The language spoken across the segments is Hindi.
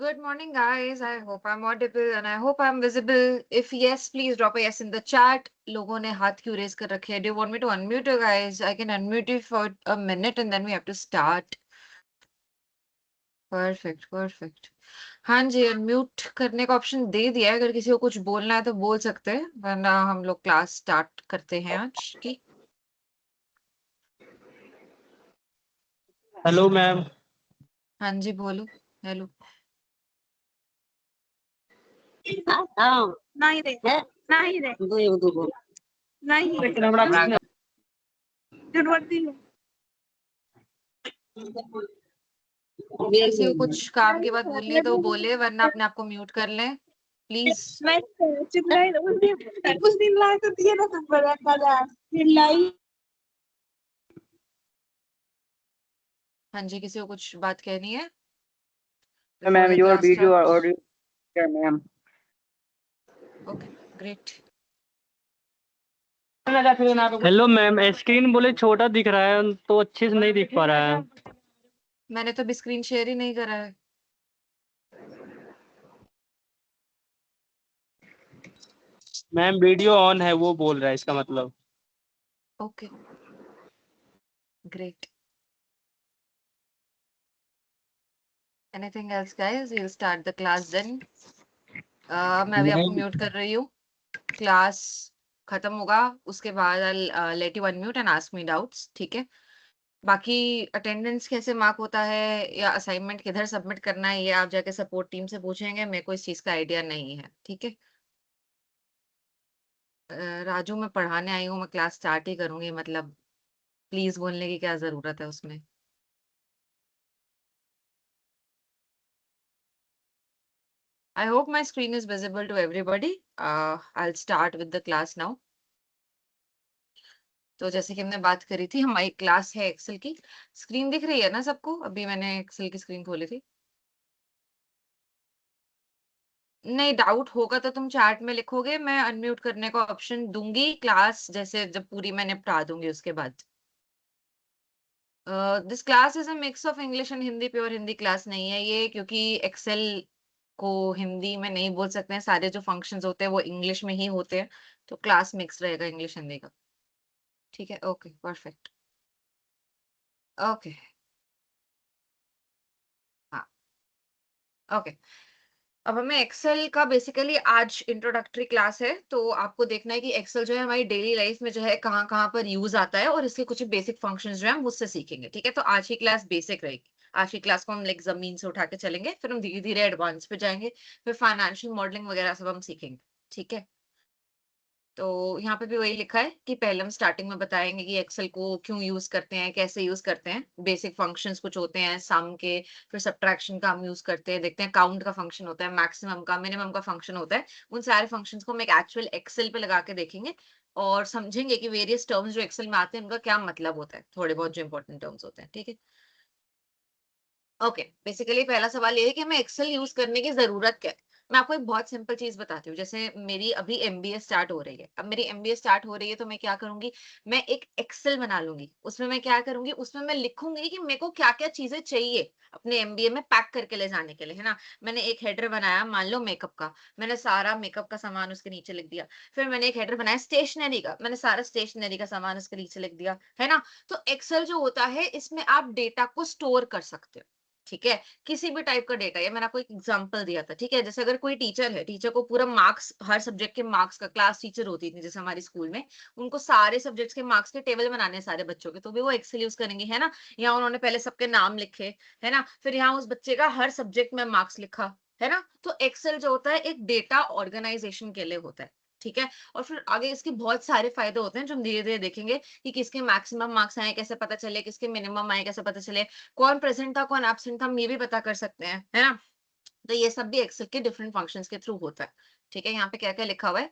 Good morning, guys. I hope I'm audible and I hope I'm visible. If yes, please drop a yes in the chat. लोगों ने हाथ क्यों raise कर रखे हैं? Do you want me to unmute you guys? I can unmute you for a minute and then we have to start. Perfect, perfect. हाँ जी, unmute करने का ऑप्शन दे दिया है। अगर किसी को कुछ बोलना है तो बोल सकते हैं, वरना हम लोग क्लास स्टार्ट करते हैं आज की। Hello ma'am. हाँ जी, बोलो। हेलो। नहीं रे नहीं रे नहीं जरूरत नहीं है। किसी को कुछ काम की बात बोलनी है तो बोले, वरना अपने आप को म्यूट कर लें प्लीज। मैं चिल्लाई उस दिन ला तो दिया ना तुम बड़ा काला चिल्लाई। हाँ जी, किसी को कुछ बात कहनी है? मैम योर वीडियो और audio ma'am. Okay, great. Hello ma'am, screen बोले छोटा दिख रहा है तो अच्छे से नहीं दिख पा रहा है। मैंने तो अभी स्क्रीन शेयर ही नहीं करा है। मैम वीडियो ऑन है वो बोल रहा है, इसका मतलब। Okay, great. Anything else guys? We will start the class then. मैं अभी आपको म्यूट कर रही हूँ। क्लास खत्म होगा उसके बाद I let you unmute and ask me doubts, ठीक है? बाकी अटेंडेंस कैसे मार्क होता है या असाइनमेंट किधर सबमिट करना है, ये आप जाके सपोर्ट टीम से पूछेंगे। मेरे को इस चीज का आइडिया नहीं है, ठीक है? राजू, मैं पढ़ाने आई हूँ, मैं क्लास स्टार्ट ही करूंगी, मतलब प्लीज बोलने की क्या जरूरत है उसमें। I hope my screen is visible to everybody. I'll start with the class now. तो जैसे कि हमने बात करी थी, हमारी क्लास है एक्सेल की। स्क्रीन दिख रही है ना सबको? अभी मैंने एक्सेल की स्क्रीन खोली थी। नहीं, डाउट होगा तो तुम चैट में लिखोगे, मैं अनम्यूट करने का ऑप्शन दूंगी क्लास जैसे जब पूरी मैं निपटा दूंगी उसके बाद। This class is a mix of English and Hindi, pure Hindi class नहीं है ये, क्योंकि एक्सेल को हिंदी में नहीं बोल सकते हैं। सारे जो फंक्शंस होते हैं वो इंग्लिश में ही होते हैं, तो क्लास मिक्स रहेगा इंग्लिश हिंदी का। ठीक है, ओके, परफेक्ट। ओके, हाँ, ओके। अब हमें एक्सेल का बेसिकली आज इंट्रोडक्टरी क्लास है, तो आपको देखना है कि एक्सेल जो है हमारी डेली लाइफ में जो है कहाँ कहाँ पर यूज आता है, और इसके कुछ बेसिक फंक्शंस जो है हम उससे सीखेंगे। ठीक है, तो आज की क्लास बेसिक रहेगी। आज की क्लास को हम लाइक जमीन से उठा के चलेंगे, फिर हम धीरे धीरे एडवांस पे जाएंगे, फिर फाइनेंशियल मॉडलिंग वगैरह सब हम सीखेंगे। ठीक है, तो यहाँ पे भी वही लिखा है कि पहले हम स्टार्टिंग में बताएंगे कि एक्सेल को क्यों यूज करते हैं, कैसे यूज करते हैं। बेसिक फंक्शंस कुछ होते हैं सम के, फिर सब्ट्रैक्शन का हम यूज करते हैं, देखते हैं काउंट का फंक्शन होता है, मैक्सिमम का, मिनिमम का फंक्शन होता है। उन सारे फंक्शंस को हम एक एक्चुअल एक्सेल पे लगा के देखेंगे और समझेंगे कि वेरियस टर्म्स जो एक्सेल में आते हैं उनका क्या मतलब होता है, थोड़े बहुत जो इंपॉर्टेंट टर्म्स होते हैं। ठीक है, ओके। बेसिकली पहला सवाल ये है कि हमें एक्सेल यूज करने की जरूरत क्या है। मैं आपको एक बहुत सिंपल चीज बताती हूँ। जैसे मेरी अभी एमबीए स्टार्ट हो रही है, अब मेरी एमबीए स्टार्ट हो रही है तो मैं क्या करूंगी, मैं एक एक्सेल बना लूंगी। उसमें मैं क्या करूंगी, उसमें मैं लिखूंगी कि मेरे को क्या क्या चीजें चाहिए अपने एमबीए में पैक करके ले जाने के लिए, है ना। मैंने एक हेडर बनाया, मान लो मेकअप का, मैंने सारा मेकअप का सामान उसके नीचे लिख दिया। फिर मैंने एक हेडर बनाया स्टेशनरी का, मैंने सारा स्टेशनरी का सामान उसके नीचे लिख दिया, है ना। तो एक्सेल जो होता है इसमें आप डेटा को स्टोर कर सकते हो। ठीक है, किसी भी टाइप का डेटा। ये मैंने आपको एक एग्जांपल दिया था, ठीक है। जैसे अगर कोई टीचर है, टीचर को पूरा मार्क्स, हर सब्जेक्ट के मार्क्स का, क्लास टीचर होती थी जैसे हमारी स्कूल में, उनको सारे सब्जेक्ट्स के मार्क्स के टेबल बनाने हैं सारे बच्चों के, तो भी वो एक्सेल यूज करेंगे, है ना। यहाँ उन्होंने पहले सबके नाम लिखे, है ना, फिर यहाँ उस बच्चे का हर सब्जेक्ट में मार्क्स लिखा, है ना। तो एक्सेल जो होता है एक डेटा ऑर्गेनाइजेशन के लिए होता है। ठीक है, और फिर आगे इसके बहुत सारे फायदे होते हैं जो हम धीरे धीरे देखेंगे कि किसके मैक्सिमम मार्क्स आए कैसे पता चले, किसके मिनिमम आए कैसे पता चले, कौन प्रेजेंट था कौन एब्सेंट था, हम ये भी पता कर सकते हैं, है ना। तो ये सब भी एक्सेल के डिफरेंट फंक्शंस के थ्रू होता है। ठीक है, यहाँ पे क्या क्या लिखा हुआ है।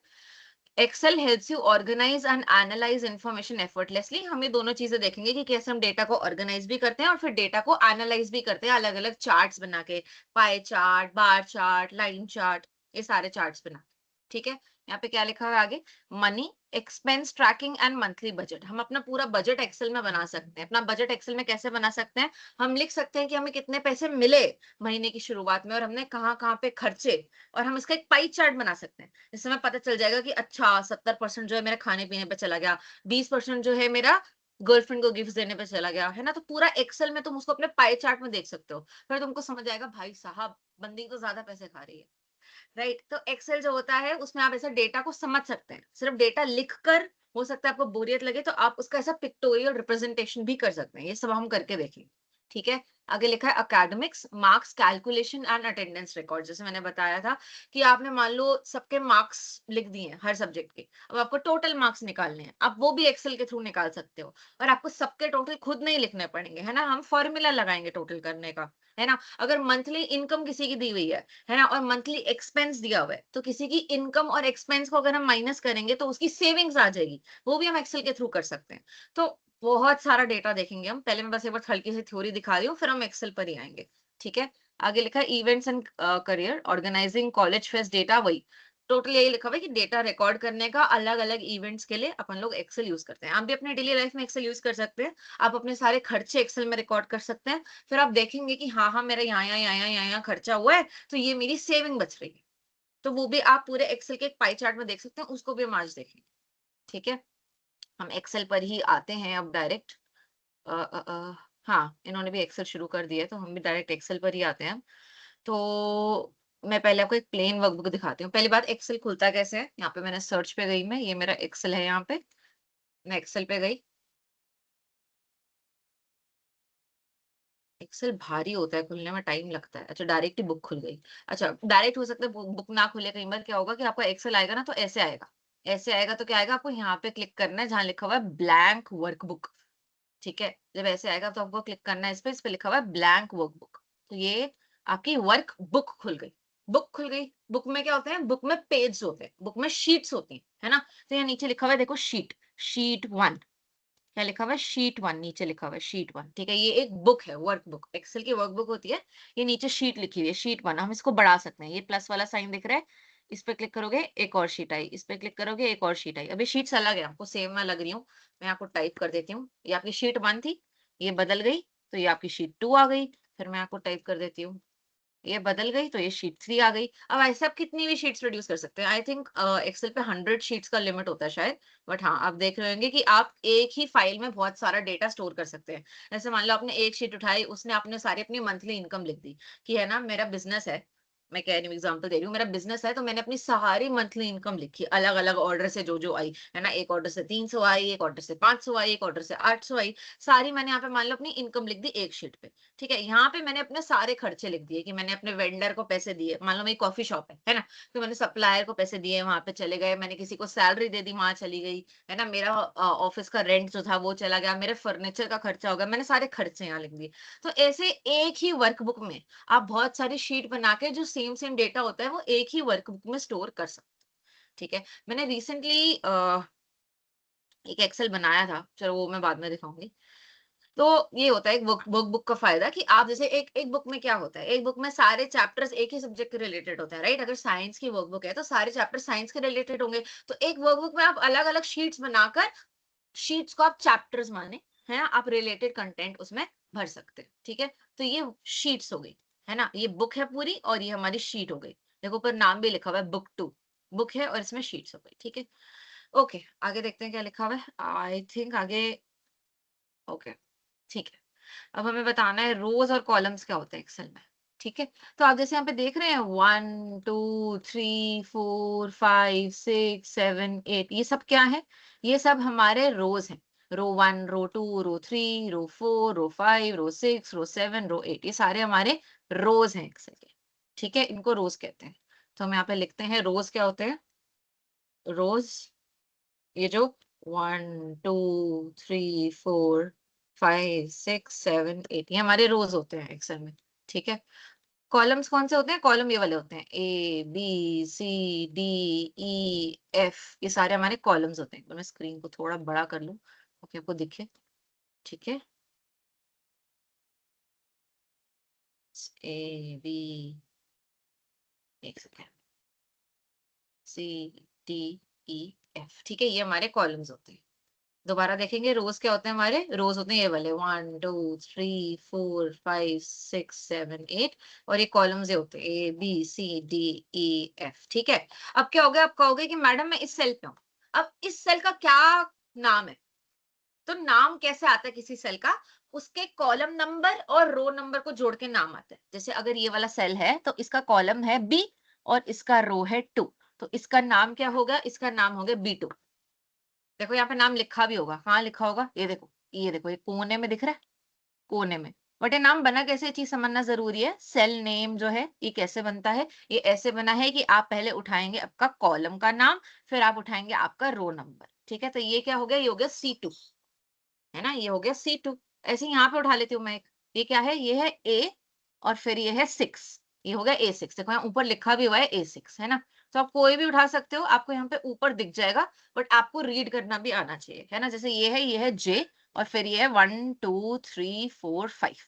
Excel helps you organise and analyse information effortlessly. हम ये दोनों चीजें देखेंगे कि कैसे हम डेटा को ऑर्गेनाइज भी करते हैं और फिर डेटा को एनालाइज भी करते हैं, अलग अलग चार्ट्स बना के, pie chart, bar chart, line chart, ये सारे चार्ट्स बना। ठीक है, यहाँ पे क्या लिखा हुआ है आगे, money expense tracking and monthly budget. हम अपना पूरा बजट एक्सेल में बना सकते हैं। अपना बजट एक्सेल में कैसे बना सकते हैं, हम लिख सकते हैं कि हमें कितने पैसे मिले महीने की शुरुआत में और हमने कहाँ कहाँ पे खर्चे, और हम इसका एक पाई चार्ट बना सकते हैं। इससे हमें पता चल जाएगा कि अच्छा 70% जो है मेरा खाने पीने पे चला गया, 20% जो है मेरा गर्लफ्रेंड को गिफ्ट देने पे चला गया, है ना। तो पूरा एक्सेल में तुम उसको अपने पाई चार्ट में देख सकते हो, फिर तुमको समझ आएगा भाई साहब बंदी तो ज्यादा पैसे खा रही है, राइट। तो एक्सेल जो होता है उसमें आप ऐसा डेटा को समझ सकते हैं। सिर्फ डेटा लिखकर हो सकता है आपको बोरियत लगे, तो आप उसका ऐसा पिक्टोरियल रिप्रेजेंटेशन भी कर सकते हैं। ये सब हम करके देखेंगे, ठीक है। आगे लिखा है academics marks calculation and attendance record. जैसे मैंने बताया था कि आपने मान लो सबके मार्क्स लिख दिए हैं हर सब्जेक्ट के, अब आपको टोटल मार्क्स निकालने हैं, आप वो भी एक्सेल के थ्रू निकाल सकते हो। और आपको सबके टोटल खुद नहीं लिखने पड़ेंगे, है ना। हम फॉर्मूला लगाएंगे टोटल करने का, है ना। अगर मंथली इनकम किसी की दी हुई है ना, और मंथली एक्सपेंस दिया हुआ है, तो किसी की इनकम और एक्सपेंस को अगर हम माइनस करेंगे तो उसकी सेविंग्स आ जाएगी, वो भी हम एक्सेल के थ्रू कर सकते हैं। तो बहुत सारा डेटा देखेंगे हम। पहले मैं बस एक बार हल्की सी थ्योरी दिखा रही हूँ, फिर हम एक्सेल पर ही आएंगे, ठीक है। आगे लिखा है events and career organising college fest data. वही टोटल यही लिखा हुआ है कि डेटा रिकॉर्ड करने का अलग अलग इवेंट्स के लिए अपन लोग एक्सेल यूज करते हैं। आप भी अपने डेली लाइफ में एक्सेल यूज कर सकते हैं। आप अपने सारे खर्चे एक्सेल में रिकॉर्ड कर सकते हैं। फिर आप देखेंगे कि हाँ हाँ मेरा यहाँ खर्चा हुआ है, तो ये मेरी सेविंग बच रही है। तो वो भी आप पूरे एक्सेल के एक पाई चार्ट में देख सकते हैं, उसको भी हम आज देखेंगे, ठीक है। हम एक्सेल पर ही आते हैं अब डायरेक्ट। हाँ, इन्होंने भी एक्सेल शुरू कर दिया है, तो हम भी डायरेक्ट एक्सेल पर ही आते हैं। तो मैं पहले आपको एक प्लेन वर्कबुक दिखाती हूँ। पहली बात, एक्सेल खुलता कैसे है। यहाँ पे मैंने सर्च पे गई, मैं ये मेरा एक्सेल है, यहाँ पे मैं एक्सेल पे गई। एक्सेल भारी होता है, खुलने में टाइम लगता है। अच्छा, डायरेक्ट ही बुक खुल गई। अच्छा, डायरेक्ट हो सकता है बुक ना खुले। कई बार क्या होगा कि आपका एक्सेल आएगा ना, तो ऐसे आएगा। ऐसे आएगा तो क्या आएगा, आपको यहाँ पे क्लिक करना है जहाँ लिखा हुआ है ब्लैंक वर्कबुक, ठीक है। जब ऐसे आएगा तो आपको क्लिक करना है इस पे लिखा हुआ है ब्लैंक वर्कबुक। तो ये आपकी वर्क बुक खुल गई। बुक खुल गई। बुक में क्या होते हैं, बुक में पेज होते हैं, बुक में शीट्स होती हैं, है ना। तो यहाँ नीचे लिखा हुआ है देखो, शीट, शीट 1। क्या लिखा हुआ है, शीट 1, नीचे लिखा हुआ है शीट 1, ठीक है। ये एक बुक है, वर्कबुक, एक्सेल की वर्कबुक होती है। ये नीचे शीट लिखी हुई है, शीट 1। हम इसको बढ़ा सकते हैं, ये प्लस वाला साइन दिख रहा है, इस पे क्लिक करोगे एक और शीट आई, इस पे क्लिक करोगे एक और शीट आई। अभी शीट्स अलग है, आपको सेम मैं लग रही हूँ। मैं आपको टाइप कर देती हूँ। ये आपकी शीट 1 थी, ये बदल गई तो ये आपकी शीट 2 आ गई। फिर मैं आपको टाइप कर देती हूँ, ये बदल गई तो ये शीट 3 आ गई। अब ऐसे आप कितनी भी शीट्स प्रोड्यूस कर सकते हैं। आई थिंक एक्सेल पे 100 शीट्स का लिमिट होता है शायद। बट हाँ, आप देख रहे होंगे कि आप एक ही फाइल में बहुत सारा डेटा स्टोर कर सकते हैं। जैसे मान लो आपने एक शीट उठाई, उसने आपने सारी अपनी मंथली इनकम लिख दी कि है ना, मेरा बिजनेस है। मैं कह रही हूँ, एग्जांपल दे रही हूँ, मेरा बिजनेस है, तो मैंने अपनी सारी मंथली इनकम लिखी अलग अलग ऑर्डर से, जो जो आई, है ना। एक ऑर्डर से 300 आई, एक ऑर्डर से 500 आई, एक ऑर्डर से 800 आई। सारी मैंने यहाँ पे मान लो अपनी इनकम लिख दी एक शीट पे, ठीक है। यहाँ पे मैंने अपने सारे खर्चे लिख दिए कि मैंने अपने वेंडर को पैसे दिए। मान लो मेरी कॉफी शॉप है ना, तो मैंने सप्लायर को पैसे दिए, वहां पे चले गए। मैंने किसी को सैलरी दे दी, वहां चली गई, है ना। मेरा ऑफिस का रेंट जो था वो चला गया, मेरे फर्नीचर का खर्चा हो गया, मैंने सारे खर्चे यहाँ लिख दिए। तो ऐसे एक ही वर्कबुक में आप बहुत सारी शीट बना के जो सेम सेम डेटा होता है वो एक ही वर्कबुक में स्टोर कर सकते हैं, ठीक है। मैंने रिसेंटली एक एक्सेल बनाया था, चलो वो मैं बाद में दिखाऊंगी। तो ये होता है एक बुक का फायदा कि आप जैसे एक एक बुक में क्या होता है, एक बुक में सारे चैप्टर्स एक ही सब्जेक्ट के रिलेटेड होते हैं, राइट। अगर साइंस की वर्कबुक है तो सारे चैप्टर साइंस के रिलेटेड होंगे। तो एक वर्कबुक में आप अलग अलग शीट्स बनाकर, शीट्स को आप चैप्टर्स माने, है ना, आप रिलेटेड कंटेंट उसमें भर सकते हैं, ठीक है। तो ये शीट्स हो गई, है ना। ये बुक है पूरी और ये हमारी शीट हो गई। देखो ऊपर नाम भी लिखा हुआ है, बुक 2 बुक है और इसमें शीट्स हो गई, ठीक है। ओके, आगे देखते हैं क्या लिखा हुआ है। आई थिंक आगे, ओके, ठीक है। अब हमें बताना है रोज और कॉलम्स क्या होते हैं एक्सेल में, ठीक है। तो आप जैसे यहाँ पे देख रहे हैं 1 2 3 4 5 6 7 8, ये सब क्या है, ये सब हमारे रोज हैं। रो 1, रो 2, रो 3, रो 4, रो 5, रो 6, रो 7, रो 8, ये सारे हमारे रोज हैं एक्सेल के, ठीक है। इनको रोज कहते हैं। तो हम यहाँ पे लिखते हैं रोज क्या होते हैं। रोज, ये जो 1 2 3 4 5 6 7 8, ये हमारे रोज होते हैं एक्सेल में, ठीक है। कॉलम्स कौन से होते हैं, कॉलम ये वाले होते हैं, A B C D E F, ये सारे हमारे कॉलम्स होते हैं। तो मैं स्क्रीन को थोड़ा बड़ा कर लूं ताकि आपको दिखे, ठीक है। A B, एक second, C D E F, ठीक है, ये हमारे कॉलम्स होते हैं। दोबारा देखेंगे रोज क्या होते हैं हमारे, रोज होते हैं ये वाले 1 2 3 4 5 6 7 8, और ये कॉलम्स ये होते हैं A B C D E F, ठीक है। अब क्या होगा, आप कहोगे कि मैडम मैं इस सेल पे हूँ, अब इस सेल का क्या नाम है, तो नाम कैसे आता है किसी सेल का, उसके कॉलम नंबर और रो नंबर को जोड़ के नाम आता है। जैसे अगर ये वाला सेल है तो इसका कॉलम है बी और इसका रो है 2, तो इसका नाम क्या होगा, इसका नाम होगा B2। देखो यहाँ पे नाम लिखा भी होगा, कहाँ लिखा होगा, ये देखो, ये कोने में दिख रहा है, कोने में। बट ये नाम बना कैसे, चीज समझना जरूरी है। सेल नेम जो है ये कैसे बनता है, ये ऐसे बना है कि आप पहले उठाएंगे आपका कॉलम का नाम, फिर आप उठाएंगे आपका रो नंबर, ठीक है। तो ये क्या हो गया, ये हो गया C2, है ना, ये हो गया C2। ऐसे ही यहाँ पे उठा लेती हूँ मैं एक, ये क्या है, ये है A और फिर ये है 6, ये हो गया A6। देखो यहाँ ऊपर लिखा भी हुआ है A6, है ना। तो आप कोई भी उठा सकते हो, आपको यहाँ पे ऊपर दिख जाएगा, बट आपको रीड करना भी आना चाहिए, है ना। जैसे ये है J और फिर ये है 1 2 3 4 5,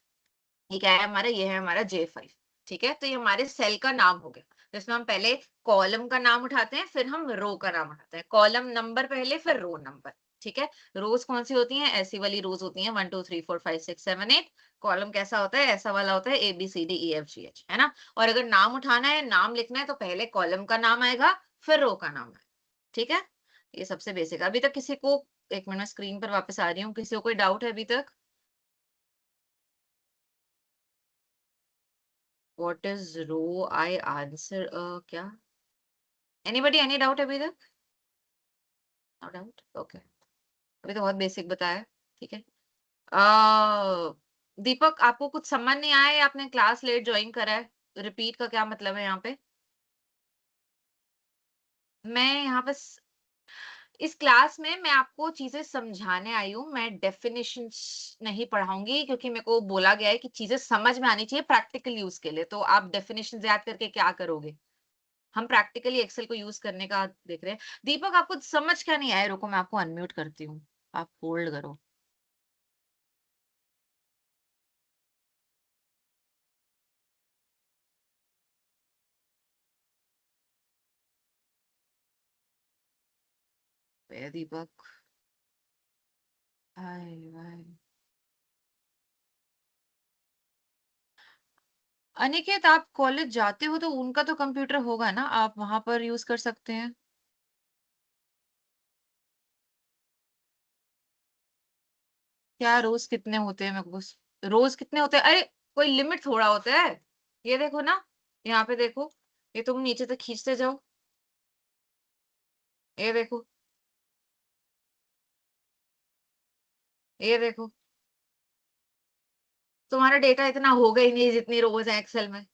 ये क्या है हमारा, ये है हमारा J5, ठीक है। तो ये हमारे सेल का नाम हो गया, जिसमें हम पहले कॉलम का नाम उठाते हैं, फिर हम रो का नाम उठाते हैं, कॉलम नंबर पहले फिर रो नंबर, ठीक है। रोज कौन सी होती हैं, ऐसी वाली रोज होती हैं 1 2 3 4 5 6 7 8। कॉलम कैसा होता है, ऐसा वाला होता है ABCDEFGH, है ना। और अगर नाम उठाना है, नाम लिखना है, तो पहले कॉलम का नाम आएगा फिर रो का नाम आएगा, ठीक है। ये सबसे बेसिक। अभी तक किसी को, एक मिनट में स्क्रीन पर वापस आ रही हूँ, किसी को कोई डाउट है अभी तक? What is row? I answer क्या? Anybody any doubt अभी तक? No doubt. Okay. अभी तो बहुत बेसिक बताया, ठीक है। दीपक आपको कुछ समझ नहीं आया या आपने क्लास लेट ज्वाइन करा है? रिपीट का क्या मतलब है यहाँ पे? मैं यहाँ पे इस क्लास में मैं आपको चीजें समझाने आई हूँ, मैं डेफिनेशंस नहीं पढ़ाऊंगी, क्योंकि मेरे को बोला गया है कि चीजें समझ में आनी चाहिए प्रैक्टिकल यूज के लिए। तो आप डेफिनेशंस याद करके क्या करोगे? हम प्रैक्टिकली एक्सेल को यूज करने का देख रहे हैं। दीपक आपको समझ क्या नहीं आया, रुको मैं आपको अनम्यूट करती हूँ, आप होल्ड करो। दीपक, हाय हाय। अनिकेत आप कॉलेज जाते हो तो उनका तो कंप्यूटर होगा ना, आप वहां पर यूज कर सकते हैं। क्या रोज कितने होते हैं, मेरे को रोज कितने होते हैं, अरे कोई लिमिट थोड़ा होता है। ये देखो ना, यहाँ पे देखो, ये तुम नीचे तक खींचते जाओ, ये देखो, ये देखो, तुम्हारा डेटा इतना होगा ही नहीं जितनी रोज है एक्सेल में।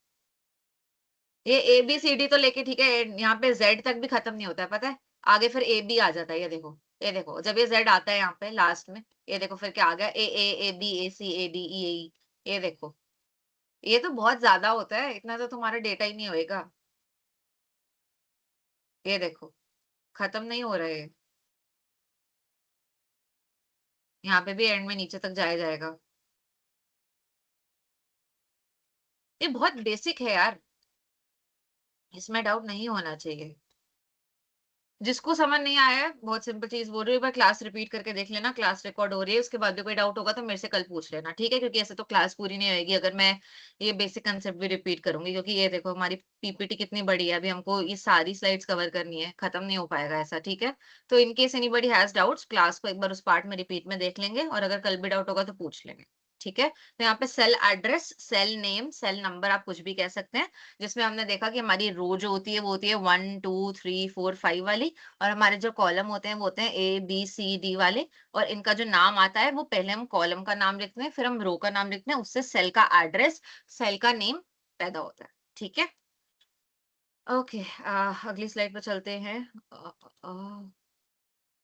ये ABCD तो लेके ठीक है, यहाँ पे Z तक भी खत्म नहीं होता है, पता है। आगे फिर AB आ जाता है, ये देखो, ये देखो, जब ये Z आता है यहाँ पे लास्ट में, ये देखो फिर क्या आ गया, AA AB AC AD EAE, ये देखो। ये तो बहुत ज्यादा होता है, इतना तो तुम्हारा डेटा ही नहीं होएगा। ये देखो, खत्म नहीं हो रहा है, यहाँ पे भी एंड में नीचे तक जाया जाएगा। ये बहुत बेसिक है यार, इसमें डाउट नहीं होना चाहिए। जिसको समझ नहीं आया है, बहुत सिंपल चीज बोल रही हूँ, एक बार क्लास रिपीट करके देख लेना, क्लास रिकॉर्ड हो रही है, उसके बाद भी कोई डाउट होगा तो मेरे से कल पूछ लेना, ठीक है। क्योंकि ऐसे तो क्लास पूरी नहीं होगी अगर मैं ये बेसिक कंसेप्ट भी रिपीट करूंगी, क्योंकि ये देखो हमारी PPT कितनी बड़ी है, अभी हमको ये सारी स्लाइड्स कवर करनी है, खत्म नहीं हो पाएगा ऐसा, ठीक है। तो in case anybody has doubts, class को एक बार उस पार्ट में रिपीट में देख लेंगे, और अगर कल भी डाउट होगा तो पूछ लेंगे, ठीक है। तो यहाँ पे cell address, cell name, cell number, आप कुछ भी कह सकते हैं, जिसमें हमने देखा कि हमारी रो जो होती है वो होती है 1 2 3 4 5 वाली, और हमारे जो कॉलम होते हैं वो होते हैं ABCD वाले, और इनका जो नाम आता है वो पहले हम कॉलम का नाम लिखते हैं, फिर हम रो का नाम लिखते हैं, उससे सेल का एड्रेस, सेल का नेम पैदा होता है, ठीक है। ओके, अगली स्लाइड पर चलते हैं।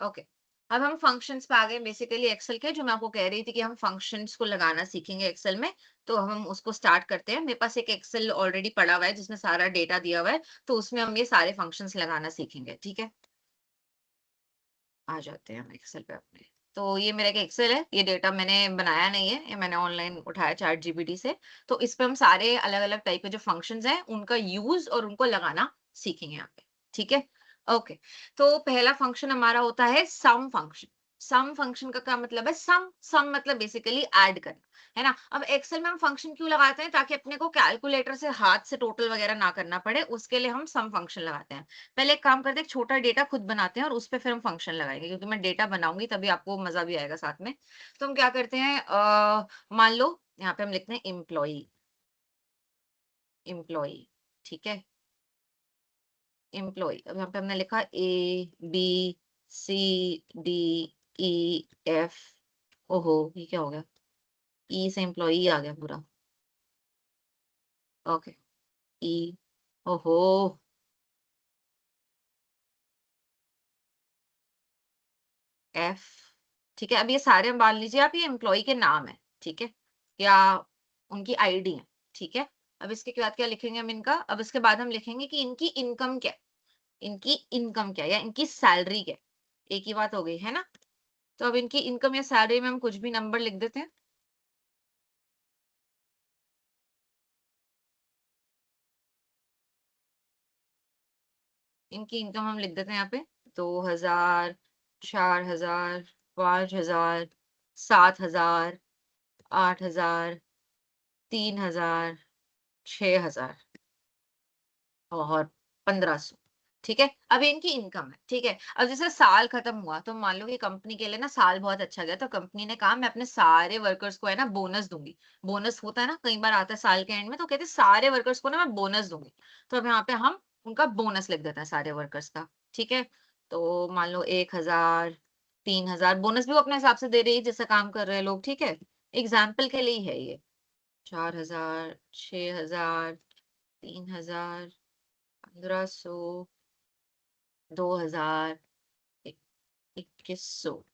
ओके, अब हम फंक्शंस पे आ गए, बेसिकली एक्सेल के, जो मैं आपको कह रही थी कि हम फंक्शंस को लगाना सीखेंगे एक्सेल में। तो हम उसको स्टार्ट करते हैं। मेरे पास एक एक्सेल ऑलरेडी पड़ा हुआ है जिसमें सारा डेटा दिया हुआ है, तो उसमें हम ये सारे फंक्शंस लगाना सीखेंगे, ठीक है। आ जाते हैं हम एक्सेल पे अपने। तो ये मेरा एक एक्सेल है, ये डेटा मैंने बनाया नहीं है, ये मैंने ऑनलाइन उठाया ChatGPT से। तो इस पे हम सारे अलग अलग टाइप के जो फंक्शंस हैं उनका यूज और उनको लगाना सीखेंगे यहाँ पे, ठीक है। ओके, तो पहला फंक्शन हमारा होता है सम फंक्शन। सम फंक्शन का क्या मतलब है? सम सम मतलब बेसिकली ऐड करना, है ना? अब एक्सेल में हम फंक्शन क्यों लगाते हैं? ताकि अपने को कैलकुलेटर से हाथ से टोटल वगैरह ना करना पड़े, उसके लिए हम सम फंक्शन लगाते हैं। पहले एक काम करते हैं, एक छोटा डेटा खुद बनाते हैं और उस पे फिर हम फंक्शन लगाएंगे, क्योंकि मैं डेटा बनाऊंगी तभी आपको मजा भी आएगा साथ में। तो हम क्या करते हैं, मान लो यहाँ पे हम लिखते हैं एम्प्लॉई, एम्प्लॉई, ठीक है, एम्प्लॉय। अब यहाँ पे हमने लिखा ABCDEF। ओहो, ये क्या हो गया? ई से एम्प्लॉई आ गया पूरा। ओके, ई, ओहो, एफ, ठीक है। अब ये सारे मान लीजिए आप, ये एम्प्लॉय के नाम है, ठीक है, या उनकी आईडी है, ठीक है। अब इसके बाद क्या लिखेंगे हम इनका? अब इसके बाद हम लिखेंगे कि इनकी इनकम क्या है, इनकी इनकम क्या है, या इनकी सैलरी क्या है। एक ही बात हो गई है ना? तो अब इनकी इनकम या सैलरी में हम कुछ भी नंबर लिख देते हैं। इनकी इनकम हम लिख देते हैं यहाँ पे 2000, 4000, 5000, 7000, 8000, 3000, 6000 और 1500। ठीक है, अब इनकी इनकम है, ठीक है। अब जैसे साल खत्म हुआ तो मान लो कि कंपनी के लिए ना साल बहुत अच्छा गया, तो कंपनी ने कहा मैं अपने सारे वर्कर्स को है ना बोनस दूंगी। बोनस होता है ना, कई बार आता है साल के एंड में, तो कहते हैं सारे वर्कर्स को ना मैं बोनस दूंगी। तो अब यहाँ पे हम उनका बोनस लिख देते हैं सारे वर्कर्स का, ठीक है। तो मान लो 1000, 3000 बोनस भी वो अपने हिसाब से दे रही है जैसे काम कर रहे हैं लोग, ठीक है। एग्जाम्पल के लिए ही है ये। 4000, 6000, 3000, 1500, 2000, 2100,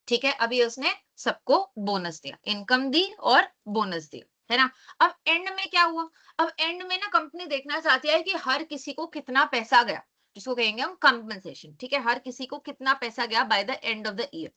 ठीक है। अभी उसने सबको बोनस दिया, इनकम दी और बोनस दिया, है ना? अब एंड में क्या हुआ? अब एंड में ना कंपनी देखना चाहती है कि हर किसी को कितना पैसा गया, जिसको कहेंगे हम कंपनसेशन, ठीक है। हर किसी को कितना पैसा गया by the end of the year,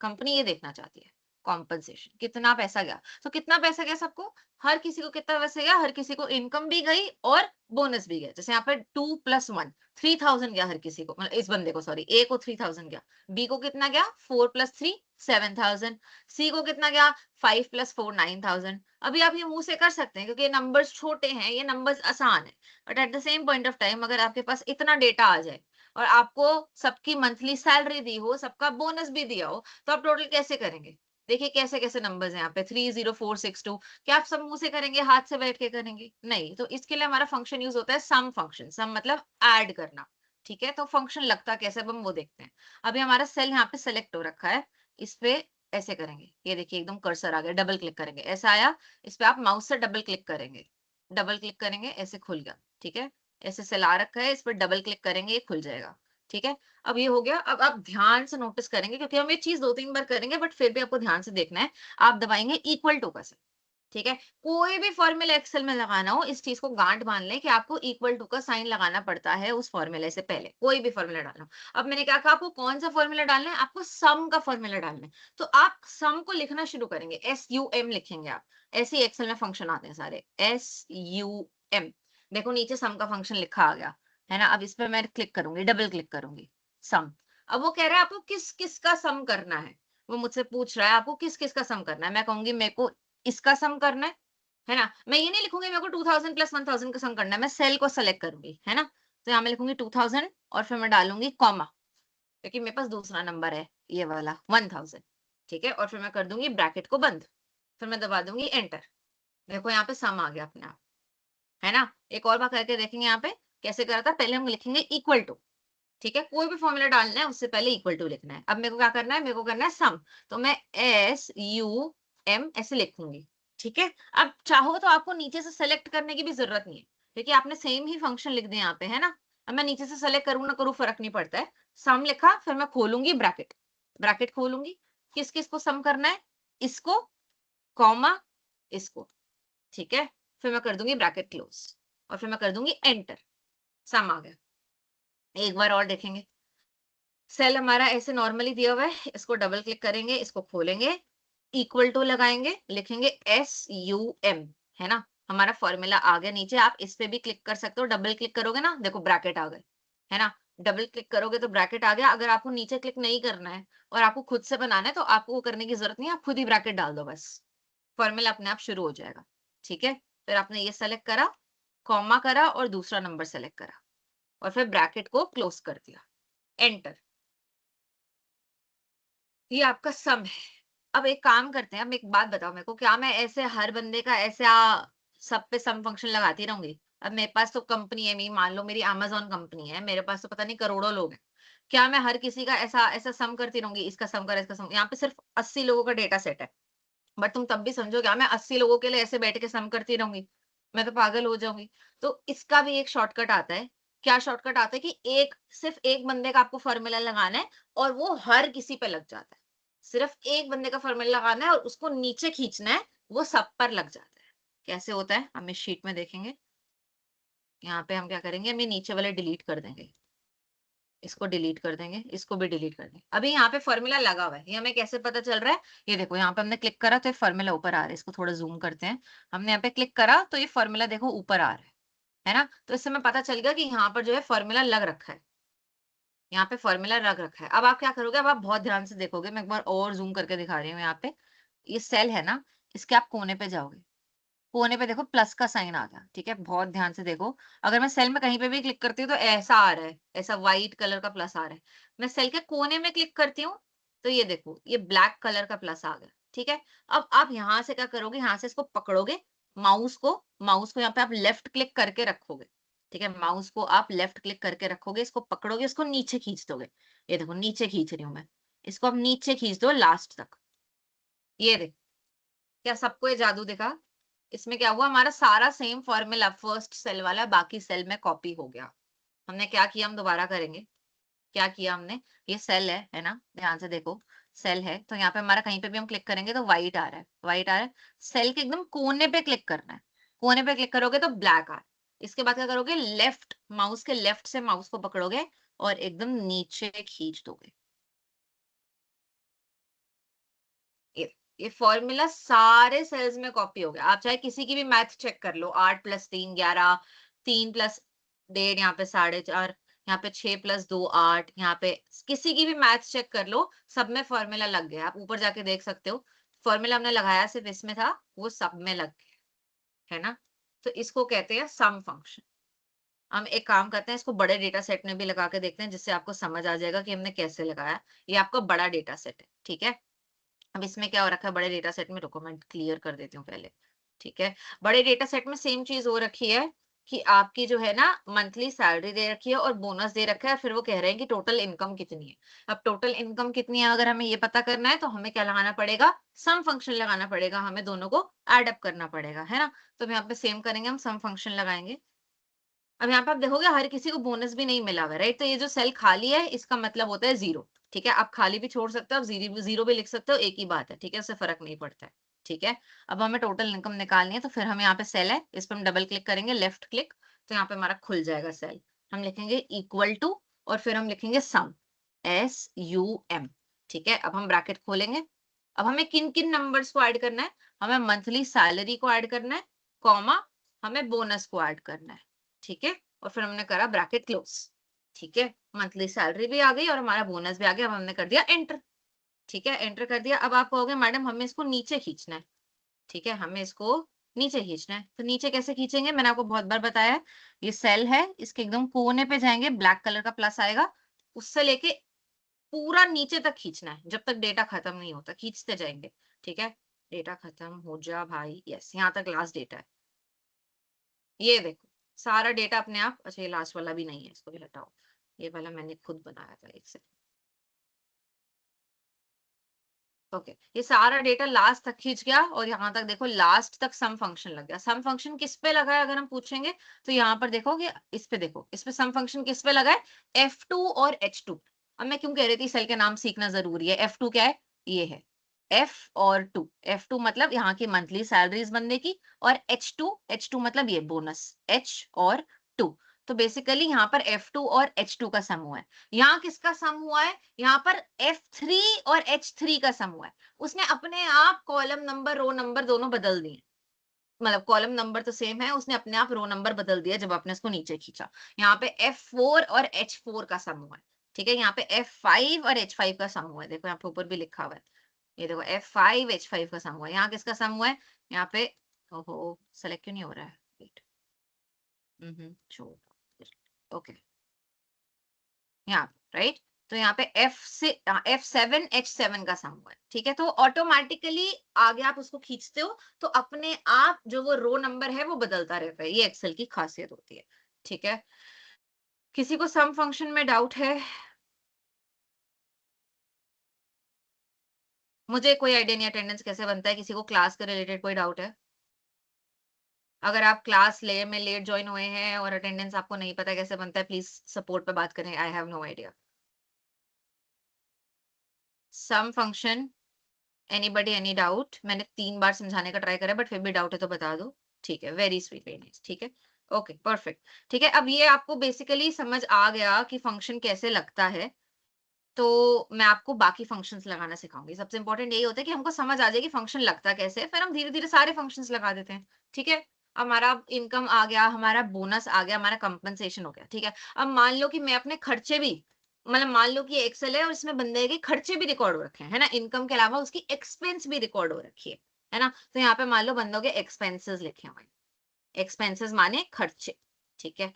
company ये देखना चाहती है। कॉम्पनसेशन, कितना पैसा गया, तो कितना पैसा गया सबको, हर किसी को कितना पैसा गया, हर किसी को इनकम भी गई और बोनस भी गया। जैसे यहाँ पे 2 + 1 3000 गया हर किसी को, मतलब इस बंदे को, सॉरी, ए को 3000 गया, बी को कितना गया 4 + 3 7000, सी को कितना गया 5 + 4 9000। अभी आप ये मुंह से कर सकते हैं क्योंकि ये नंबर्स छोटे हैं, ये नंबर्स आसान है, but at the same point of time अगर आपके पास इतना डेटा आ जाए और आपको सबकी मंथली सैलरी दी हो, सबका बोनस भी दिया हो, तो आप टोटल कैसे करेंगे? देखिए कैसे कैसे नंबर्स हैं यहाँ पे, 30462। क्या आप सब मुंह से करेंगे, हाथ से बैठ के करेंगे? नहीं। तो इसके लिए हमारा फंक्शन यूज होता है सम फंक्शन। सम मतलब ऐड करना, ठीक है। तो फंक्शन लगता कैसे, अब हम वो देखते हैं। अभी हमारा सेल यहाँ पे सेलेक्ट हो रखा है, इस पे ऐसे करेंगे, ये देखिए एकदम कर्सर आ गया, डबल क्लिक करेंगे, ऐसा आया। इस पे आप माउस से डबल क्लिक करेंगे, डबल क्लिक करेंगे, ऐसे खुल गया, ठीक है। ऐसे सेल आ रखा है, इस पर डबल क्लिक करेंगे, ये खुल जाएगा, ठीक है। अब ये हो गया। अब आप ध्यान से नोटिस करेंगे, क्योंकि हम ये चीज 2-3 बार करेंगे, बट फिर भी आपको ध्यान से देखना है। आप दबाएंगे इक्वल टू का साइन, ठीक है। कोई भी फॉर्मूला एक्सेल में लगाना हो, इस चीज को गांठ बांध लें कि आपको इक्वल टू का साइन लगाना पड़ता है उस फॉर्मूले से पहले, कोई भी फॉर्मूला डालना हो। अब मैंने क्या कहा, आपको कौन सा फॉर्मूला डालना है? आपको सम का फॉर्मूला डालना है। तो आप सम को लिखना शुरू करेंगे, SUM लिखेंगे आप। ऐसे ही एक्सेल में फंक्शन आते हैं सारे, SUM। देखो नीचे सम का फंक्शन लिखा आ गया, है ना? अब इस पर मैं क्लिक करूंगी, डबल क्लिक करूंगी, सम। अब वो कह रहा है आपको किस किस का सम करना है, वो मुझसे पूछ रहा है आपको किस किस का सम करना है। मैं कहूंगी मेरे को इसका सम करना है ना? मैं ये नहीं लिखूंगी मेरे को 2000 + 1000 का सम करना है, मैं सेल को सेलेक्ट करूंगी, है ना? तो यहाँ मैं लिखूंगी 2000 और फिर मैं डालूंगी कॉमा, क्योंकि मेरे पास दूसरा नंबर है ये वाला 1000, ठीक है। और फिर मैं कर दूंगी ब्रैकेट को बंद, फिर मैं दबा दूंगी एंटर। देखो यहाँ पे सम आ गया अपने आप, है ना? एक और बार करके देखेंगे यहाँ पे कैसे करा था। पहले हम लिखेंगे इक्वल टू, ठीक है। कोई भी फॉर्मूला डालना है उससे पहले इक्वल टू लिखना है। अब मेरे को क्या करना है, मेरे को करना है सम, तो मैं SUM ऐसे लिखूंगी, ठीक है। अब चाहो तो आपको नीचे से सेलेक्ट करने की भी जरूरत नहीं है, क्योंकि आपने सेम ही फंक्शन लिख दिया यहाँ पे, है ना? अब मैं नीचे से सेलेक्ट करूँ ना करूँ फर्क नहीं पड़ता है। सम लिखा, फिर मैं खोलूंगी ब्रैकेट, ब्रैकेट खोलूंगी, किस किस को सम करना है, इसको, कॉमा, इसको, ठीक है। फिर मैं कर दूंगी ब्रैकेट क्लोज और फिर मैं कर दूंगी एंटर, सम आ गया। एक बार और देखेंगे, सेल हमारा ऐसे नॉर्मली दिया हुआ है, इसको डबल क्लिक करेंगे, इसको खोलेंगे, इक्वल टू लगाएंगे, लिखेंगे SUM, है ना? हमारा फॉर्मूला आ गया नीचे। आप इस पे भी क्लिक कर सकते हो, डबल क्लिक करोगे ना, देखो ब्रैकेट आ गए, है ना? डबल क्लिक करोगे तो ब्रैकेट आ गया। अगर आपको नीचे क्लिक नहीं करना है और आपको खुद से बनाना है तो आपको वो करने की जरूरत नहीं है, आप खुद ही ब्रैकेट डाल दो बस, फॉर्मूला अपने आप शुरू हो जाएगा। ठीक है, फिर आपने ये सेलेक्ट करा, कॉमा करा और दूसरा नंबर सेलेक्ट करा और फिर ब्रैकेट को क्लोज कर दिया, एंटर। ये आपका सम है। अब एक काम करते हैं, अब एक बात बताओ मेरे को, क्या मैं ऐसे हर बंदे का ऐसा सब पे सम फंक्शन लगाती रहूंगी? अब मेरे पास तो कंपनी है, मान लो मेरी अमेज़न कंपनी है, मेरे पास तो पता नहीं करोड़ों लोग हैं। क्या मैं हर किसी का ऐसा ऐसा सम करती रहूंगी, इसका सम करा, इसका सम? यहाँ पे सिर्फ 80 लोगों का डेटा सेट है, बट तुम तब भी समझो, क्या मैं 80 लोगों के लिए ऐसे बैठ के सम करती रहूंगी? मैं तो पागल हो जाऊंगी। तो इसका भी एक शॉर्टकट आता है। क्या शॉर्टकट आता है कि एक सिर्फ एक बंदे का आपको फॉर्मूला लगाना है और वो हर किसी पे लग जाता है। सिर्फ एक बंदे का फॉर्मूला लगाना है और उसको नीचे खींचना है, वो सब पर लग जाता है। कैसे होता है हम इस शीट में देखेंगे। यहाँ पे हम क्या करेंगे, हम ये नीचे वाले डिलीट कर देंगे, इसको डिलीट कर देंगे, इसको भी डिलीट कर देंगे। अभी यहाँ पे फॉर्मूला लगा हुआ है, ये हमें कैसे पता चल रहा है? ये देखो, यहाँ पे हमने क्लिक करा तो ये फॉर्मूला ऊपर आ रहा है। इसको थोड़ा जूम करते हैं। हमने यहाँ पे क्लिक करा तो ये फॉर्मूला देखो ऊपर आ रहा है ना? तो इससे हमें पता चल गया कि यहाँ पर जो है फॉर्मूला लग रखा है, यहाँ पे फॉर्मूला रख रखा है। अब आप क्या करोगे, अब आप बहुत ध्यान से देखोगे, मैं एक बार और जूम करके दिखा रही हूँ। यहाँ पे ये सेल है ना, इसके आप कोने पे जाओगे, कोने पे देखो प्लस का साइन आ गया। ठीक है, बहुत ध्यान से देखो। अगर मैं सेल में कहीं पे भी क्लिक करती हूँ तो ऐसा आ रहा है, ऐसा व्हाइट कलर का प्लस आ रहा है। मैं सेल के कोने में क्लिक करती हूँ तो ये देखो, ये ब्लैक कलर का प्लस आ गया। ठीक है, अब आप यहाँ से क्या करोगे, यहाँ से इसको पकड़ोगे, माउस को यहाँ पे आप लेफ्ट क्लिक करके रखोगे। ठीक है, माउस को आप लेफ्ट क्लिक करके रखोगे, इसको पकड़ोगे, इसको नीचे खींच दोगे। ये देखो नीचे खींच रही हूँ मैं, इसको आप नीचे खींच दो लास्ट तक। ये देखो, क्या सबको ये जादू दिखा? इसमें क्या हुआ, हमारा सारा सेम फॉर्मूला फर्स्ट सेल वाला बाकी सेल में कॉपी हो गया। हमने क्या किया, हम दोबारा करेंगे। क्या किया हमने, ये सेल है ना, ध्यान से देखो, सेल है तो यहाँ पे हमारा कहीं पे भी हम क्लिक करेंगे तो व्हाइट आ रहा है, व्हाइट आ रहा है। सेल के एकदम कोने पे क्लिक करना है, कोने पे क्लिक करोगे तो ब्लैक आ रहा है। इसके बाद क्या करोगे, लेफ्ट माउस के लेफ्ट से माउस को पकड़ोगे और एकदम नीचे खींच दोगे। ये फॉर्मूला सारे सेल्स में कॉपी हो गया। आप चाहे किसी की भी मैथ चेक कर लो, 8 + 3 11, 3 + 1.5 यहाँ पे 4.5, यहाँ पे 6 + 2 8, यहाँ पे किसी की भी मैथ चेक कर लो, सब में फॉर्मूला लग गया। आप ऊपर जाके देख सकते हो, फॉर्मूला हमने लगाया सिर्फ इसमें था, वो सब में लग गया, है ना? तो इसको कहते हैं सम फंक्शन। हम एक काम करते हैं, इसको बड़े डेटा सेट में भी लगा के देखते हैं, जिससे आपको समझ आ जाएगा कि हमने कैसे लगाया। ये आपका बड़ा डेटा सेट है, ठीक है? अब इसमें क्या हो रखा है बड़े डेटा सेट में, रुको मैं क्लियर कर देती हूँ पहले। ठीक है, बड़े डेटा सेट में सेम चीज हो रखी है कि आपकी जो है ना मंथली सैलरी दे रखी है और बोनस दे रखा है, फिर वो कह रहे हैं कि टोटल इनकम कितनी है। अब टोटल इनकम कितनी है अगर हमें ये पता करना है तो हमें क्या लगाना पड़ेगा, सम फंक्शन लगाना पड़ेगा, हमें दोनों को एड अप करना पड़ेगा, है ना? तो यहाँ पे सेम करेंगे, हम सम फंक्शन लगाएंगे। अब यहाँ पे आप देखोगे हर किसी को बोनस भी नहीं मिला हुआ है, राइट? तो ये जो सेल खाली है इसका मतलब होता है जीरो। ठीक है, आप खाली भी छोड़ सकते हो, आप जीरो भी लिख सकते हो, एक ही बात है। ठीक है, उससे फर्क नहीं पड़ता है। ठीक है, अब हमें टोटल इनकम निकालनी है तो फिर हम यहाँ पे सेल है, इस पर हम डबल क्लिक करेंगे, लेफ्ट क्लिक, तो यहाँ पे हमारा खुल जाएगा सेल। हम लिखेंगे इक्वल टू और फिर हम लिखेंगे सम, SUM। ठीक है, अब हम ब्रैकेट खोलेंगे। अब हमें किन किन नंबर्स को ऐड करना है, हमें मंथली सैलरी को ऐड करना है, कॉमा हमें बोनस को ऐड करना है। ठीक है, और फिर हमने करा ब्रैकेट क्लोज। ठीक है, मंथली सैलरी भी आ गई और हमारा बोनस भी आ गया। अब हमने कर दिया एंटर। ठीक है, एंटर कर दिया। अब आप कहोगे मैडम हमें इसको नीचे खींचना है। ठीक है, हमें इसको नीचे खींचना है, तो नीचे कैसे खींचेंगे, मैंने आपको बहुत बार बताया है। ये सेल है, इसके एकदम कोने पे जाएंगे, ब्लैक कलर का प्लस आएगा, उससे लेके पूरा नीचे तक खींचना है, जब तक डेटा खत्म नहीं होता, खींचते जाएंगे। ठीक है, डेटा खत्म हो जा भाई, यस, यहाँ तक लास्ट डेटा है। ये देखो सारा डेटा अपने आप, अच्छा ये लास्ट वाला भी नहीं है, इसको भी हटाओ, ये वाला मैंने खुद बनाया था, एक सेकंड। ओके, ये सारा डेटा लास्ट तक खींच गया और यहाँ तक देखो लास्ट तक सम फंक्शन लग गया। सम फंक्शन किस पे लगा है अगर हम पूछेंगे तो यहाँ पर देखो कि इस पे देखो, इस पे सम फंक्शन किस पे लगा है, F2 और H2। अब मैं क्यों कह रही थी सेल के नाम सीखना जरूरी है। F2 क्या है, ये है F और 2, F2 मतलब यहाँ की मंथली सैलरीज बनने की, और H2 मतलब ये बोनस, H और 2। तो बेसिकली यहाँ पर F2 और H2 का सम हुआ है। यहाँ किसका सम हुआ है, यहाँ पर F3 और H3 का सम हुआ है। उसने अपने आप कॉलम नंबर रो नंबर दोनों बदल दिए। मतलब कॉलम नंबर तो सेम है, उसने अपने आप रो नंबर बदल दिया जब आपने उसको नीचे खींचा। यहाँ पे F4 और H4 का सम हुआ है, ठीक है। यहाँ पे F5 और H5 का सम हुआ है, देखो यहाँ पे ऊपर भी लिखा हुआ है, ये देखो F5 H5 का सम हुआ है। यहाँ किसका सम हुआ है? यहाँ पे, ओहो सेलेक्ट क्यों नहीं हो रहा है, वेट, छोड़, ओके, यहाँ राइट। तो यहाँ पे F7 H7 का सम हुआ है, ठीक है। तो ऑटोमेटिकली आगे आप उसको खींचते हो तो अपने आप जो वो रो नंबर है वो बदलता रहता है, ये एक्सेल की खासियत होती है, ठीक है। किसी को सम फंक्शन में डाउट है? मुझे कोई आइडिया नहीं अटेंडेंस कैसे बनता है, किसी को क्लास के रिलेटेड कोई डाउट है? अगर आप क्लास ले में लेट ज्वाइन हुए हैं और अटेंडेंस आपको नहीं पता कैसे बनता है, प्लीज सपोर्ट पे बात करें, I have no idea. Sum function, anybody any doubt? मैंने 3 बार समझाने का ट्राई करा बट फिर भी डाउट है तो बता दो, ठीक है। वेरी स्वीट, वेरी नाइस, ठीक है, ओके परफेक्ट, ठीक है। अब ये आपको बेसिकली समझ आ गया कि फंक्शन कैसे लगता है, तो मैं आपको बाकी फंक्शंस लगाना सिखाऊंगी। सबसे इंपॉर्टेंट यही होता है कि हमको समझ आ जाए कि फंक्शन लगता कैसे है, फिर हम धीरे धीरे सारे फंक्शंस लगा देते हैं, ठीक है। हमारा इनकम आ गया, हमारा बोनस आ गया, हमारा कंपनसेशन हो गया, ठीक है। अब मान लो कि मैं अपने खर्चे भी, मतलब मान लो कि एक्सेल है और इसमें बंदे के खर्चे भी रिकॉर्ड हो रखे हैं, है ना, इनकम के अलावा उसकी एक्सपेंस भी रिकॉर्ड हो रखी है ना। तो यहाँ पे मान लो बंदों के एक्सपेंसेस लिखे हुए हैं, एक्सपेंसेस माने खर्चे, ठीक है,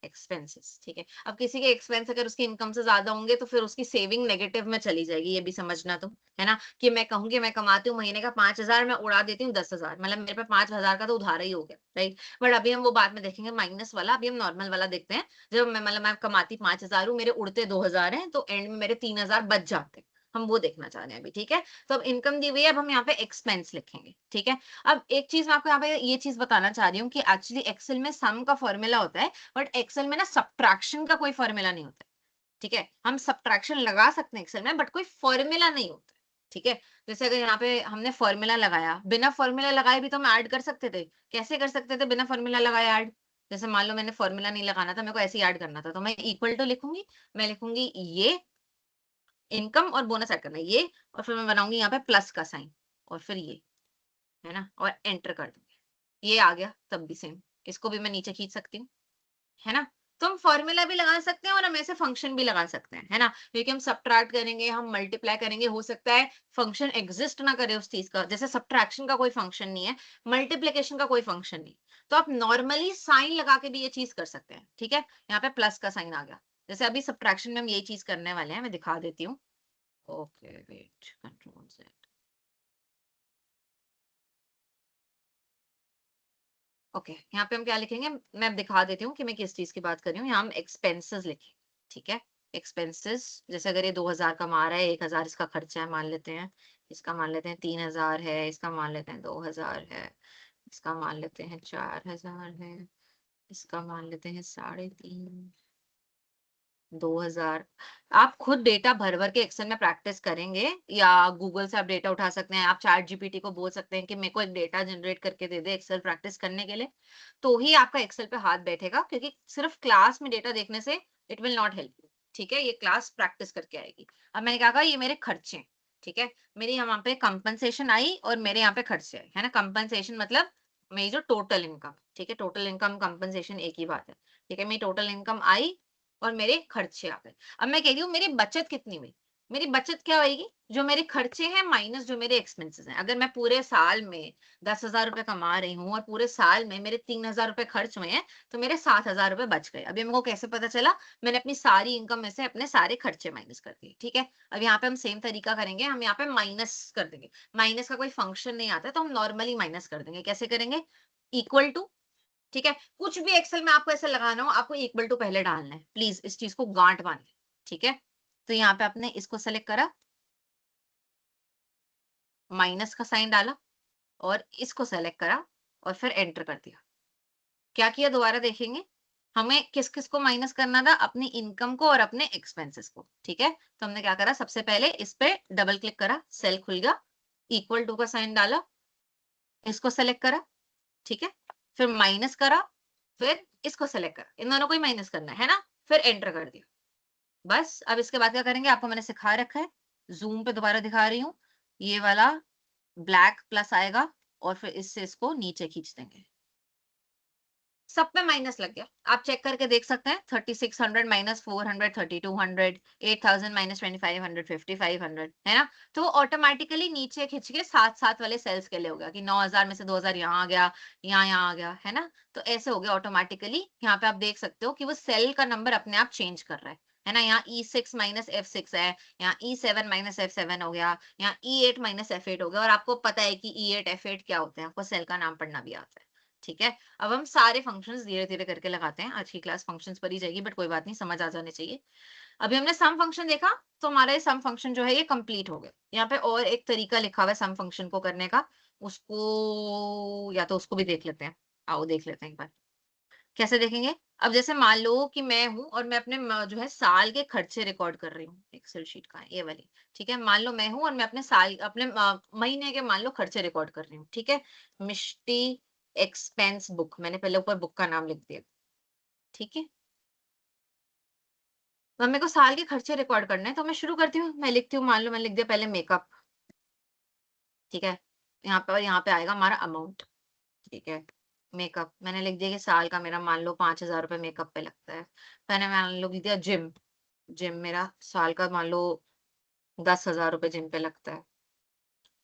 एक्सपेंसेस, ठीक है। अब किसी के एक्सपेंस अगर उसकी इनकम से ज्यादा होंगे तो फिर उसकी सेविंग नेगेटिव में चली जाएगी, ये भी समझना तो, है ना। कि मैं कहूंगी मैं कमाती हूँ महीने का 5,000, मैं उड़ा देती हूँ 10,000, मतलब मेरे पे 5,000 का तो उधार ही हो गया, राइट। बट अभी हम वो बाद में देखेंगे माइनस वाला, अभी हम नॉर्मल वाला देखते हैं। जब मैं मतलब मैं कमाती 5,000 हूँ, मेरे उड़ते 2,000 है, तो एंड में मेरे 3,000 बच जाते हैं, हम वो देखना चाह रहे हैं अभी, ठीक है। तो अब इनकम दी हुई है, अब हम यहाँ पे एक्सपेंस लिखेंगे, ठीक है। अब एक चीज मैं आपको यहाँ पे ये चीज बताना चाह रही हूँ कि एक्चुअली एक्सेल में सम का फॉर्मूला होता है, बट एक्सेल में ना सब्ट्रैक्शन का कोई फॉर्मूला नहीं होता, ठीक है। हम सब्ट्रैक्शन लगा सकते हैं एक्सेल में बट कोई फॉर्मूला नहीं होता, ठीक है। जैसे अगर यहाँ पे हमने फॉर्मूला लगाया, बिना फॉर्मूला लगाए भी तो हम ऐड कर सकते थे। कैसे कर सकते थे बिना फॉर्मूला लगाए ऐड? जैसे मान लो मैंने फॉर्मूला नहीं लगाना था, मेरे को ऐसे ही ऐड करना था, तो मैं इक्वल टू लिखूंगी, मैं लिखूंगी ये इनकम और बोनस ऐड करना है ये, और फिर मैं बनाऊंगी यहाँ पे प्लस का साइन, और फिर ये, है ना, और एंटर कर दूंगी, ये आ गया। तब भी सेम, इसको भी मैं नीचे खींच सकती हूँ, है ना। तो हम फॉर्मूला भी लगा सकते हैं और हम ऐसे फंक्शन भी लगा सकते हैं, है ना। क्योंकि हम सब्ट्रैक्ट करेंगे, हम मल्टीप्लाई करेंगे, हो सकता है फंक्शन एग्जिस्ट ना करे उस चीज का, जैसे सब्ट्रैक्शन का कोई फंक्शन नहीं है, मल्टीप्लिकेशन का कोई फंक्शन नहीं, तो आप नॉर्मली साइन लगा के भी ये चीज कर सकते हैं, ठीक है। यहाँ पे प्लस का साइन आ गया, जैसे अभी सब्ट्रैक्शन में हम यही चीज करने वाले हैं, मैं दिखा देती हूँ। Okay wait, control Z, okay यहाँ पे हम क्या लिखेंगे, मैं दिखा देती हूँ कि मैं किस चीज की बात कर रही हूँ। यहाँ हम एक्सपेंसेस लिखेंगे, ठीक है। एक्सपेंसेस, जैसे अगर ये 2,000 कमा रहा है, 1,000 इसका खर्चा है मान लेते हैं, इसका मान लेते हैं 3,000 है, इसका मान लेते हैं 2,000 है, इसका मान लेते हैं 4,000 है, इसका मान लेते हैं 3,500, 2,000। आप खुद डेटा भर भर के एक्सेल में प्रैक्टिस करेंगे, या गूगल से आप डेटा उठा सकते हैं, आप चैट जीपीटी को बोल सकते हैं कि मेरे को एक डेटा जनरेट करके दे दे एक्सेल प्रैक्टिस करने के लिए, तो ही आपका एक्सेल पे हाथ बैठेगा। क्योंकि सिर्फ क्लास में डेटा देखने से it will not help you, ठीक है। ये क्लास प्रैक्टिस करके आएगी। अब मैंने क्या कहा, ये मेरे खर्चे हैं, ठीक है। मेरी यहाँ पे कंपनसेशन आई और मेरे यहाँ पे खर्चे आए, है ना। कंपनसेशन मतलब मेरी जो टोटल इनकम, ठीक है, टोटल इनकम कंपनसेशन एक ही बात है, ठीक है। मेरी टोटल इनकम आई और मेरे खर्चे आ गए। अब मैं कह रही हूँ मेरी बचत कितनी हुई, मेरी बचत क्या होगी, जो मेरे खर्चे हैं माइनस जो मेरे एक्सपेंसेस हैं। अगर मैं पूरे साल में 10,000 रुपए कमा रही हूँ और पूरे साल में मेरे 3,000 रुपए खर्च हुए हैं, तो मेरे 7,000 रुपए बच गए। अभी मेरे को कैसे पता चला, मैंने अपनी सारी इनकम में से अपने सारे खर्चे माइनस कर दिए, ठीक है। अब यहाँ पे हम सेम तरीका करेंगे, हम यहाँ पे माइनस कर देंगे। माइनस का कोई फंक्शन नहीं आता तो हम नॉर्मली माइनस कर देंगे। कैसे करेंगे, इक्वल टू, ठीक है। कुछ भी एक्सेल में आपको ऐसा लगाना हो, आपको इक्वल टू पहले डालना है, प्लीज इस चीज को गांठ बांधिए, ठीक है। तो यहाँ पे आपने इसको सेलेक्ट करा, माइनस का साइन डाला, और इसको सेलेक्ट करा, और फिर एंटर कर दिया। क्या किया दोबारा देखेंगे, हमें किस किस को माइनस करना था, अपनी इनकम को और अपने एक्सपेंसेस को, ठीक है। तो हमने क्या करा, सबसे पहले इस पे डबल क्लिक करा, सेल खुल गया, इक्वल टू का साइन डाला, इसको सेलेक्ट करा, ठीक है। फिर माइनस करा, फिर इसको सेलेक्ट करा, इन दोनों को ही माइनस करना है ना। फिर एंटर कर दिया। बस अब इसके बाद क्या करेंगे, आपको मैंने सिखा रखा है, जूम पे दोबारा दिखा रही हूँ, ये वाला ब्लैक प्लस आएगा और फिर इससे इसको नीचे खींच देंगे। सब पे माइनस लग गया। आप चेक करके देख सकते हैं 3600 माइनस 400 3200 8000 माइनस 2500 5500 है ना। तो ऑटोमेटिकली नीचे खिंच के साथ साथ वाले सेल्स के लिए हो गया कि 9000 में से 2000 यहाँ आ गया, यहाँ आ गया, है ना। तो ऐसे हो गया ऑटोमेटिकली। यहाँ पे आप देख सकते हो कि वो सेल का नंबर अपने आप चेंज कर रहा है ना। यहाँ E6 माइनस F6 है, यहाँ E7 माइनस F7 हो गया, यहाँ E8 माइनस F8 हो गया। और आपको पता है कि E8 F8 क्या होते हैं, आपको सेल का नाम पढ़ना भी आता है। ठीक है, अब हम सारे फंक्शंस धीरे-धीरे करके लगाते हैं। आज की क्लास फंक्शंस पर ही जाएगी, बट कोई बात नहीं, समझ आ जाने चाहिए। अभी हमने सम फंक्शन देखा, तो हमारा ये सम फंक्शन जो है ये कंप्लीट हो गया। यहाँ पे और एक तरीका लिखा हुआ है सम फंक्शन को करने का, उसको या तो उसको भी देख लेते हैं। आओ देख लेते हैं एक बार। कैसे देखेंगे? अब जैसे मान लो कि मैं हूँ और मैं अपने जो है साल के खर्चे रिकॉर्ड कर रही हूँ। एक्सेल शीट कहाँ है? ये वाली। ठीक है, मान लो मैं हूँ और मैं अपने अपने महीने के मान लो खर्चे रिकॉर्ड कर रही हूँ। ठीक है, मिष्टी एक्सपेंस बुक, मैंने पहले ऊपर बुक का नाम लिख दिया। ठीक है, तो मेरे को साल के खर्चे रिकॉर्ड करने हैं, तो मैं शुरू करती हूँ। मैं लिखती हूँ, मान लो मैंने लिख दिया पहले मेकअप। ठीक है, यहाँ पे और यहाँ पे आएगा हमारा अमाउंट। ठीक है, मेकअप मैंने लिख दिया कि साल का मेरा मान लो 5000 रुपए मेकअप पे लगता है। मैंने मान लो लिख दिया जिम। जिम मेरा साल का मान लो 10,000 रुपए जिम पे लगता है।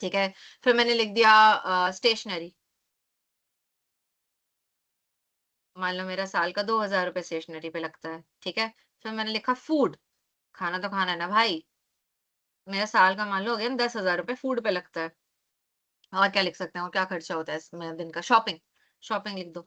ठीक है, फिर मैंने लिख दिया स्टेशनरी। मान लो मेरा साल का 2000 रुपए स्टेशनरी पे लगता है। ठीक है, फिर मैंने लिखा फूड। खाना तो खाना है ना भाई। मेरा साल का मान लो हो गया 10,000 रुपए फूड पे लगता है। और क्या लिख सकते हैं, और क्या खर्चा होता है इसमें दिन का? शॉपिंग। शॉपिंग लिख दो।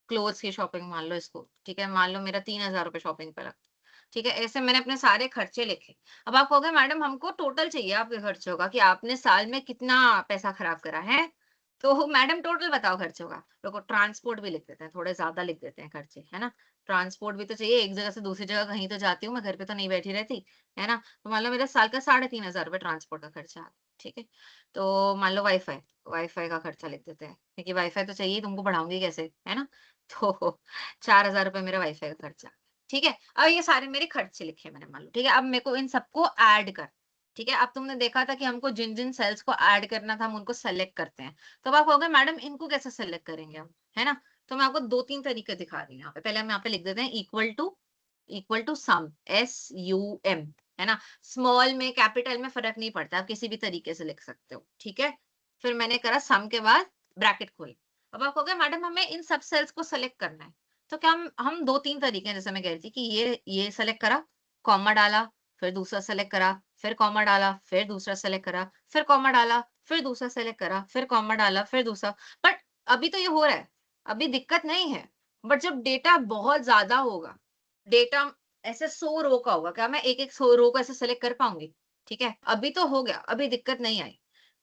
क्लोथ्स की शॉपिंग मान लो इसको। ठीक है, मान लो मेरा 3000 रुपए शॉपिंग पे लगता है। ठीक है, ऐसे मैंने अपने सारे खर्चे लिखे। अब आप कहोगे मैडम हमको टोटल चाहिए आपके खर्चों का, कि आपने साल में कितना पैसा खराब करा है। तो मैडम टोटल बताओ खर्चों का। देखो ट्रांसपोर्ट भी लिख देते हैं, थोड़े ज्यादा लिख देते हैं खर्चे, है ना। ट्रांसपोर्ट भी तो चाहिए, एक जगह से दूसरी जगह कहीं तो जाती हूँ मैं, घर पे तो नहीं बैठी रहती, है ना। तो मान लो मेरा साल का 3500 रुपए ट्रांसपोर्ट का खर्चा आ गया। ठीक है, तो मान लो वाईफाई। वाईफाई का खर्चा लिख देते हैं, क्योंकि वाईफाई तो चाहिए, तुमको पढ़ाऊंगी कैसे, है ना। तो 4000 रुपए मेरा वाईफाई का खर्चा। ठीक है, अब ये सारे मेरे खर्चे लिखे मैंने मान लो। ठीक है, अब मेरे को इन सबको ऐड कर। ठीक है, अब तुमने देखा था कि हमको जिन जिन सेल्स को ऐड करना था हम उनको सेलेक्ट करते हैं। तो अब आप कहोगे मैडम इनको कैसे सेलेक्ट करेंगे हम, है ना। तो मैं आपको 2-3 तरीके दिखा रही हूँ यहाँ पे। पहले हम यहाँ पे लिख देते हैं इक्वल टू सम, SUM, है ना। स्मॉल में कैपिटल में फर्क नहीं पड़ता, आप किसी भी तरीके से लिख सकते हो। ठीक है, फिर मैंने करा सम के बाद ब्रैकेट खोल। अब आप कहोगे मैडम हमें इन सब सेल्स को सेलेक्ट करना है। तो क्या हम 2-3 तरीके हैं, जैसे मैं कह रही थी कि ये सेलेक्ट करा, कॉमा डाला, फिर दूसरा सेलेक्ट करा, फिर कॉमा डाला, फिर दूसरा सेलेक्ट करा, फिर कॉमा डाला, फिर दूसरा सेलेक्ट करा, फिर कॉमा डाला, फिर दूसरा। बट अभी तो ये हो रहा है, अभी दिक्कत नहीं है। बट जब डेटा बहुत ज्यादा होगा, डेटा ऐसे 100 रो का होगा, क्या मैं एक एक 100 रो को ऐसे सेलेक्ट कर पाऊंगी? ठीक है, अभी तो हो गया, अभी दिक्कत नहीं आई।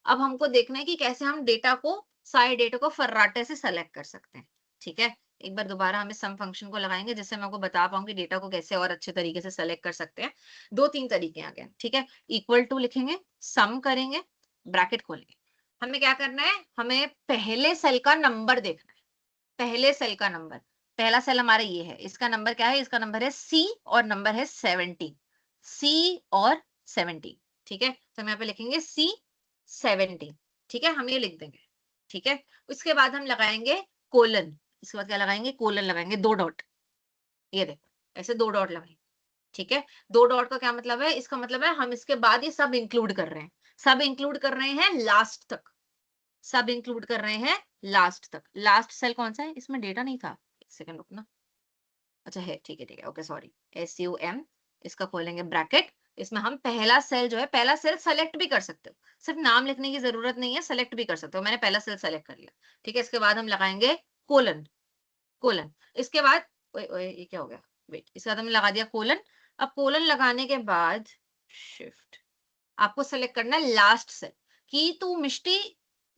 अब हमको देखना है कि कैसे हम डेटा को, सारे डेटा को फर्राटे से सेलेक्ट कर सकते हैं। ठीक है, एक बार दोबारा हम इस सम फंक्शन को लगाएंगे, जिससे मैं आपको बता पाऊंगी डेटा को कैसे और अच्छे तरीके से सेलेक्ट कर सकते हैं। 2-3 तरीके आ गए। ठीक है, इक्वल टू लिखेंगे, सम करेंगे, ब्रैकेट खोलेंगे। हमें क्या करना है, हमें पहले सेल का नंबर देखना है। पहले सेल का नंबर, पहला सेल हमारा ये है, इसका नंबर क्या है, इसका नंबर है C और नंबर है 70। C और 70। ठीक है, तो हम यहाँ पे लिखेंगे C70। ठीक है, हम ये लिख देंगे। ठीक है, उसके बाद हम लगाएंगे कोलन। इसके बाद क्या लगाएंगे, कोलन लगाएंगे, 2 डॉट। ये देखो ऐसे 2 डॉट लगाएंगे। ठीक है, 2 डॉट का क्या मतलब है, इसका मतलब है हम इसके बाद ये सब इंक्लूड कर रहे हैं। सब इंक्लूड कर रहे हैं लास्ट तक। सब इंक्लूड कर रहे हैं लास्ट तक। लास्ट सेल कौन सा है, इसमें डेटा नहीं था, एक सेकंड रुकना। अच्छा है, ठीक है, ओके सॉरी। SUM, इसका खोलेंगे ब्रैकेट। इसमें हम पहला सेल जो है, पहला सेल सेलेक्ट भी कर सकते हो, सिर्फ नाम लिखने की जरूरत नहीं है, सेलेक्ट भी कर सकते हो। मैंने पहला सेल सेलेक्ट कर लिया। ठीक है, इसके बाद हम लगाएंगे कोलन। कोलन, इसके बाद ओए ओए ये क्या हो गया, वेट, इसके बाद हमने लगा दिया कोलन। अब कोलन लगाने के बाद शिफ्ट, आपको सेलेक्ट करना है लास्ट सेल, कि तू मिष्टी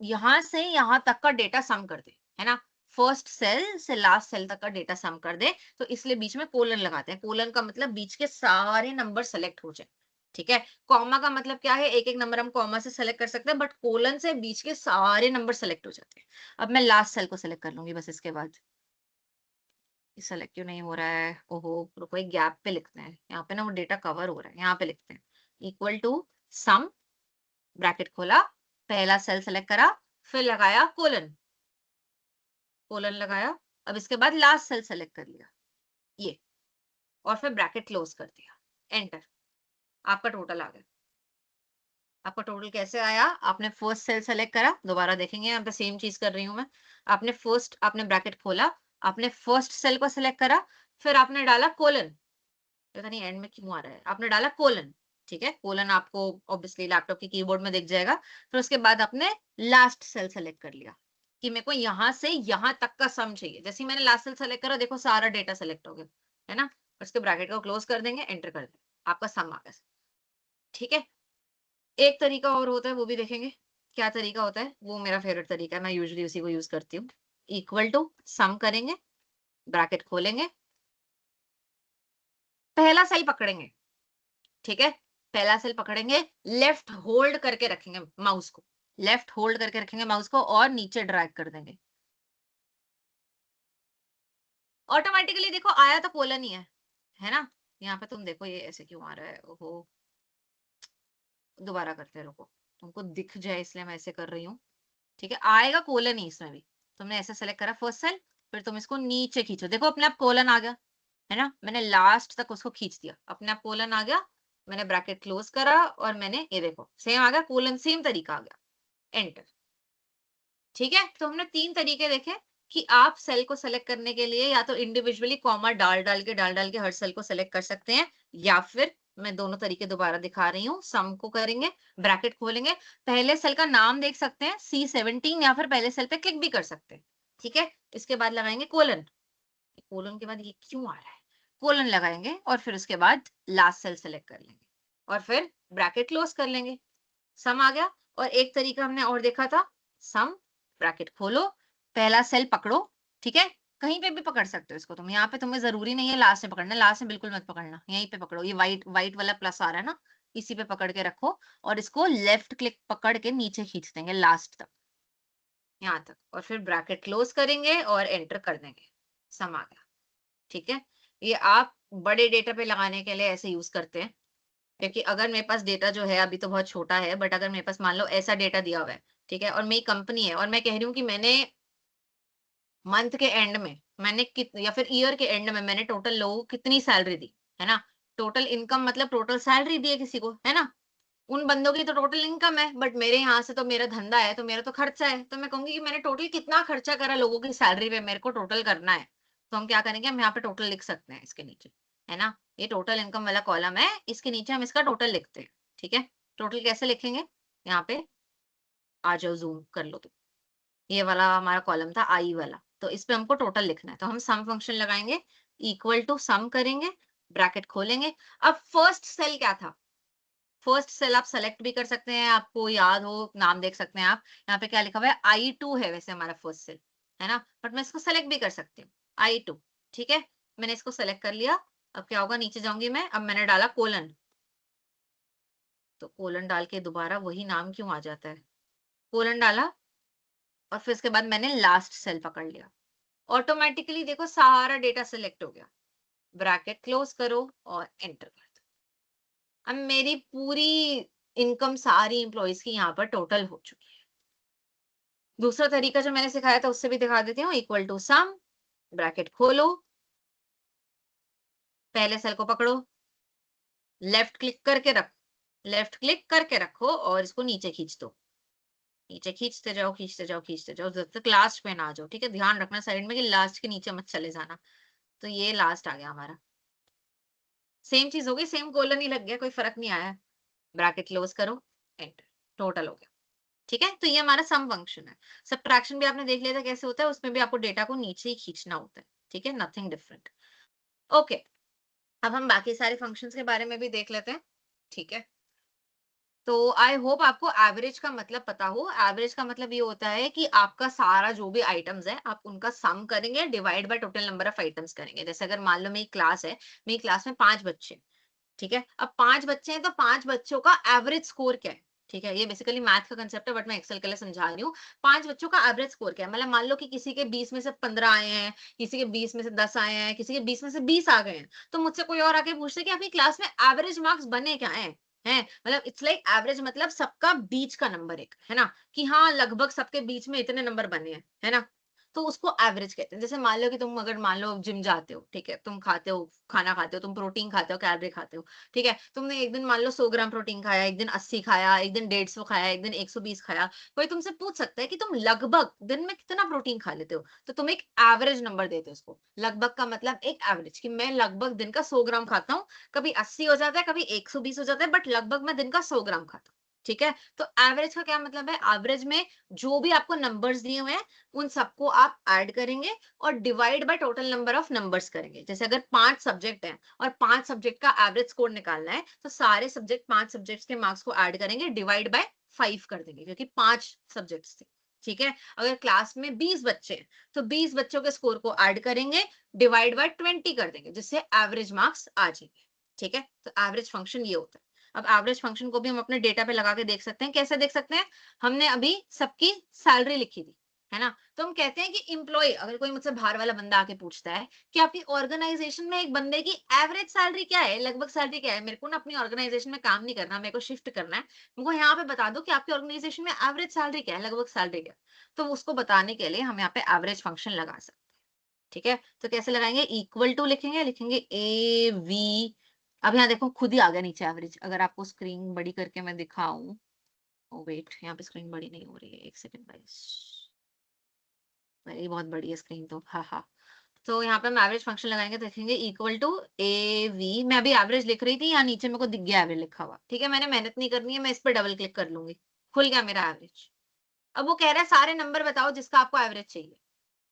यहां से यहां तक का डेटा सम कर दे, है ना। फर्स्ट सेल से लास्ट सेल तक का डेटा सम कर दे, तो इसलिए बीच में कोलन लगाते हैं। कोलन का मतलब बीच के सारे नंबर सेलेक्ट हो जाए। ठीक है, कॉमा का मतलब क्या है, एक एक नंबर हम कॉमा से सेलेक्ट कर सकते हैं, बट कोलन से बीच के सारे नंबर सेलेक्ट हो जाते हैं। अब मैं लास्ट सेल को सेलेक्ट कर लूंगी बस इसके बाद। सेलेक्ट क्यों नहीं हो रहा है, ओहो रुको, एक गैप पे लिखते हैं, यहाँ पे ना वो डेटा कवर हो रहा है, यहाँ पे लिखते हैं इक्वल टू सम, ब्रैकेट खोला, पहला सेल सेलेक्ट करा, फिर लगाया कोलन, कोलन लगाया, अब इसके बाद लास्ट सेल सेलेक्ट कर लिया ये, और फिर ब्रैकेट क्लोज कर दिया, एंटर। आपका टोटल आ गया। आपका टोटल कैसे आया? आपने फर्स्ट सेल सेलेक्ट करा, दोबारा देखेंगे यहाँ पे सेम चीज कर रही हूं मैं। आपने ब्रैकेट खोला, आपने फर्स्ट सेल को सिलेक्ट करा, फिर आपने डाला कोलन, पता नहीं एंड में क्यों आ रहा है, आपने डाला कोलन, ठीक है, कोलन आपको ऑब्वियसली लैपटॉप के कीबोर्ड में दिख जाएगा। फिर उसके बाद आपने लास्ट सेल सेलेक्ट कर लिया कि मेरे को यहां से यहां तक का सम चाहिए। जैसे ही मैंने लास्ट सेल सेलेक्ट करा, देखो सारा डेटा सेलेक्ट हो गया, है ना। उसके ब्रैकेट को क्लोज कर देंगे, एंटर कर देंगे, आपका सम आ गया। ठीक है, एक तरीका और होता है, वो भी देखेंगे। क्या तरीका होता है? वो मेरा फेवरेट तरीका है, मैं यूजुअली उसी को यूज करती हूँ। इक्वल टू सम करेंगे, ब्रैकेट खोलेंगे, पहला सेल पकड़ेंगे, ठीक है, पहला सेल पकड़ेंगे, लेफ्ट होल्ड करके रखेंगे माउस को, लेफ्ट होल्ड करके रखेंगे माउस को और नीचे ड्रैग कर देंगे। ऑटोमेटिकली देखो आया तो कोलन ही है ना। यहाँ पे तुम देखो ये ऐसे क्यों आ रहा है, ओहो, दोबारा करते हैं, रुको, तुमको दिख जाए इसलिए मैं ऐसे कर रही हूँ। ठीक है, आएगा कोलन ही इसमें भी। तुमने ऐसे सेलेक्ट करा फर्स्ट सेल, फिर तुम इसको नीचे खींचो, देखो अपने आप कोलन आ गया, है ना। मैंने लास्ट तक उसको खींच दिया, अपने आप कोलन आ गया, मैंने ब्रैकेट क्लोज करा और मैंने ये देखो सेम आ गया कोलन, सेम तरीका आ गया, एंटर। ठीक है, तो हमने 3 तरीके देखे कि आप सेल को सेलेक्ट करने के लिए या तो इंडिविजुअली कॉमा डाल डाल के हर सेल को सेलेक्ट कर सकते हैं, या फिर मैं दोनों तरीके दोबारा दिखा रही हूँ। सम को करेंगे, ब्रैकेट खोलेंगे, पहले सेल का नाम देख सकते हैं C17, या फिर पहले सेल पे क्लिक भी कर सकते हैं। ठीक है, इसके बाद लगाएंगे कोलन, कोलन के बाद ये क्यों आ रहा है, कोलन लगाएंगे और फिर उसके बाद लास्ट सेल सेलेक्ट कर लेंगे और फिर ब्रैकेट क्लोज कर लेंगे, सम आ गया। और एक तरीका हमने और देखा था, सम, ब्रैकेट खोलो, पहला सेल पकड़ो, ठीक है, कहीं पे भी पकड़ सकते हो इसको तुम, यहाँ पे तुम्हें जरूरी नहीं है लास्ट में पकड़ना, लास्ट में बिल्कुल मत पकड़ना, यहीं पे पकड़ो, ये व्हाइट व्हाइट वाला प्लस आ रहा है ना, इसी पे पकड़ के रखो और इसको लेफ्ट क्लिक पकड़ के नीचे खींच देंगे लास्ट तक, यहाँ तक, और फिर ब्रैकेट क्लोज करेंगे और एंटर कर देंगे, सम आ गया। ठीक है, ये आप बड़े डेटा पे लगाने के लिए ऐसे यूज करते हैं, क्योंकि अगर मेरे पास डेटा जो है अभी तो बहुत छोटा है, बट अगर मेरे पास मान लो ऐसा डेटा दिया हुआ है, ठीक है, और मेरी कंपनी है और मैं कह रही हूँ कि मैंने मंथ के एंड में मैंने या फिर ईयर के एंड में मैंने टोटल लोगों को कितनी सैलरी दी, है ना, टोटल इनकम मतलब टोटल सैलरी दी है किसी को, है ना, उन बंदों की तो टोटल इनकम है, बट मेरे यहाँ से तो मेरा धंधा है, तो मेरा तो खर्चा है, तो मैं कहूंगी कि मैंने टोटल कितना खर्चा करा लोगों की सैलरी पे, मेरे को टोटल करना है। तो हम क्या करेंगे, हम यहाँ पे टोटल लिख सकते हैं इसके नीचे, है ना, ये टोटल इनकम वाला कॉलम है, इसके नीचे हम इसका टोटल लिखते हैं। ठीक है, टोटल कैसे लिखेंगे, यहाँ पे आ जाओ, जूम कर लो तुम, ये वाला हमारा कॉलम था आई वाला, तो इस पे हमको टोटल लिखना है, तो हम सम फंक्शन लगाएंगे, इक्वल टू सम करेंगे, ब्रैकेट खोलेंगे। अब फर्स्ट सेल क्या था, फर्स्ट सेल आप सेलेक्ट भी कर सकते हैं, आपको याद हो नाम देख सकते हैं आप, यहाँ पे क्या लिखा हुआ है, I2 है वैसे हमारा फर्स्ट सेल, है ना, बट मैं इसको सेलेक्ट भी कर सकती हूँ, I2। ठीक है, मैंने इसको सेलेक्ट कर लिया, अब क्या होगा, नीचे जाऊंगी मैं, अब मैंने डाला कोलन, तो कोलन डाल के दोबारा वही नाम क्यों आ जाता है, कोलन डाला और फिर उसके बाद मैंने लास्ट सेल पकड़ लिया, ऑटोमेटिकली देखो सारा डेटा सेलेक्ट हो गया, ब्रैकेट क्लोज करो और एंटर कर दो। अब मेरी पूरी इनकम सारी इंप्लॉइज की यहाँ पर टोटल हो चुकी है। दूसरा तरीका जो मैंने सिखाया था उससे भी दिखा देती हूँ, इक्वल टू सम, ब्रैकेट खोलो, पहले सेल को पकड़ो, लेफ्ट क्लिक करके रखो, लेफ्ट क्लिक करके रखो और इसको नीचे खींच दो, नीचे खींचते जाओ खींचते जाओ खींचते जाओ जब तक लास्ट पे ना आ जाओ। ठीक है, ध्यान रखना साइड में कि लास्ट के नीचे मत चले जाना। तो ये लास्ट आ गया हमारा, सेम चीज हो गई, सेम कोलन ही लग गया, कोई फर्क नहीं आया। ब्रैकेट क्लोज करो, एंटर, टोटल हो गया। ठीक है, तो ये हमारा सम फंक्शन है। सब्ट्रैक्शन भी आपने देख लिया था कैसे होता है, उसमें भी आपको डेटा को नीचे ही खींचना होता है। ठीक है, नथिंग डिफरेंट। ओके, अब हम बाकी सारे फंक्शंस के बारे में भी देख लेते हैं। ठीक है, तो आई होप आपको एवरेज का मतलब पता हो। एवरेज का मतलब ये होता है कि आपका सारा जो भी आइटम्स है आप उनका सम करेंगे, divide by total number of items करेंगे। जैसे अगर मान लो मेरी क्लास है, मेरी क्लास में 5 बच्चे, ठीक है, अब 5 बच्चे हैं तो 5 बच्चों का एवरेज स्कोर क्या है। ठीक है, ये बेसिकली मैथ का कंसेप्ट है, बट मैं एक्सेल के लिए समझा रही हूँ। 5 बच्चों का एवरेज स्कोर क्या है, मतलब मान लो कि किसी के 20 में से 15 आए हैं, किसी के 20 में से 10 आए हैं, किसी के 20 में से 20 आ गए हैं, तो मुझसे कोई और आके पूछते कि आपकी क्लास में एवरेज मार्क्स बने क्या हैं, है, मतलब इट्स लाइक एवरेज, मतलब सबका बीच का नंबर एक, है ना, कि हाँ लगभग सबके बीच में इतने नंबर बने हैं, है ना, तो उसको एवरेज कहते हैं। जैसे मान लो कि तुम अगर मान लो जिम जाते हो, ठीक है, तुम खाते हो, खाना खाते हो, तुम प्रोटीन खाते हो, कैलोरी खाते हो, ठीक है, तुमने एक दिन मान लो 100 ग्राम प्रोटीन खाया, एक दिन 80 खाया, एक दिन 150 खाया, एक दिन 120 खाया, कोई तुमसे पूछ सकता है कि तुम लगभग दिन में कितना प्रोटीन खा लेते हो, तो तुम एक एवरेज नंबर देते हो उसको। लगभग का मतलब एक एवरेज, कि मैं लगभग दिन का 100 ग्राम खाता हूँ, कभी 80 हो जाता है, कभी 120 हो जाता है, बट लगभग मैं दिन का 100 ग्राम खाता हूँ। ठीक है, तो एवरेज का क्या मतलब है, एवरेज में जो भी आपको नंबर्स दिए हुए हैं उन सबको आप ऐड करेंगे और divide by total number of numbers करेंगे। जैसे अगर 5 सब्जेक्ट हैं और 5 सब्जेक्ट का एवरेज स्कोर निकालना है, तो सारे सब्जेक्ट 5 सब्जेक्ट्स के मार्क्स को ऐड करेंगे, डिवाइड बाय 5 कर देंगे, क्योंकि 5 सब्जेक्ट्स थे। ठीक है, अगर क्लास में 20 बच्चे हैं तो 20 बच्चों के स्कोर को ऐड करेंगे, डिवाइड बाय 20 कर देंगे, जिससे एवरेज मार्क्स आ जाएंगे। ठीक है, तो एवरेज फंक्शन ये होता है। अब एवरेज फंक्शन को भी हम अपने डेटा पे लगा के देख सकते हैं। कैसे देख सकते हैं, हमने अभी सबकी सैलरी लिखी थी, है ना, तो हम कहते हैं कि इम्प्लॉय, अगर कोई मुझसे बाहर वाला बंदा आके पूछता है कि आपकी ऑर्गेनाइजेशन में एक बंदे की एवरेज सैलरी क्या है, लगभग सैलरी क्या है, मेरे को ना अपनी ऑर्गेनाइजेशन में काम नहीं करना, मेरे को शिफ्ट करना है, मुझको यहाँ पे बता दो कि आपकी ऑर्गेनाइजेशन में एवरेज सैलरी क्या है, लगभग सैलरी क्या है, तो उसको बताने के लिए हम यहाँ पे एवरेज फंक्शन लगा सकते हैं। ठीक है, तो कैसे लगाएंगे, इक्वल टू लिखेंगे, लिखेंगे ए वी, अब यहाँ देखो खुद ही आ गया नीचे एवरेज। अगर आपको स्क्रीन बड़ी करके मैं दिखाऊं, ओ वेट, यहाँ पे स्क्रीन बड़ी नहीं हो रही है, एक सेकंड गाइस, मेरी बहुत बड़ी है स्क्रीन तो, हाँ हाँ, तो यहाँ पे हम एवरेज फंक्शन लगाएंगे, तो लिखेंगे इक्वल टू ए वी, मैं अभी एवरेज लिख रही थी, यहाँ नीचे मेरे को दिख गया एवरेज लिखा हुआ। ठीक है, मैंने मेहनत नहीं करनी है, मैं इस पर डबल क्लिक कर लूंगी, खुल गया मेरा एवरेज। अब वो कह रहा है सारे नंबर बताओ जिसका आपको एवरेज चाहिए,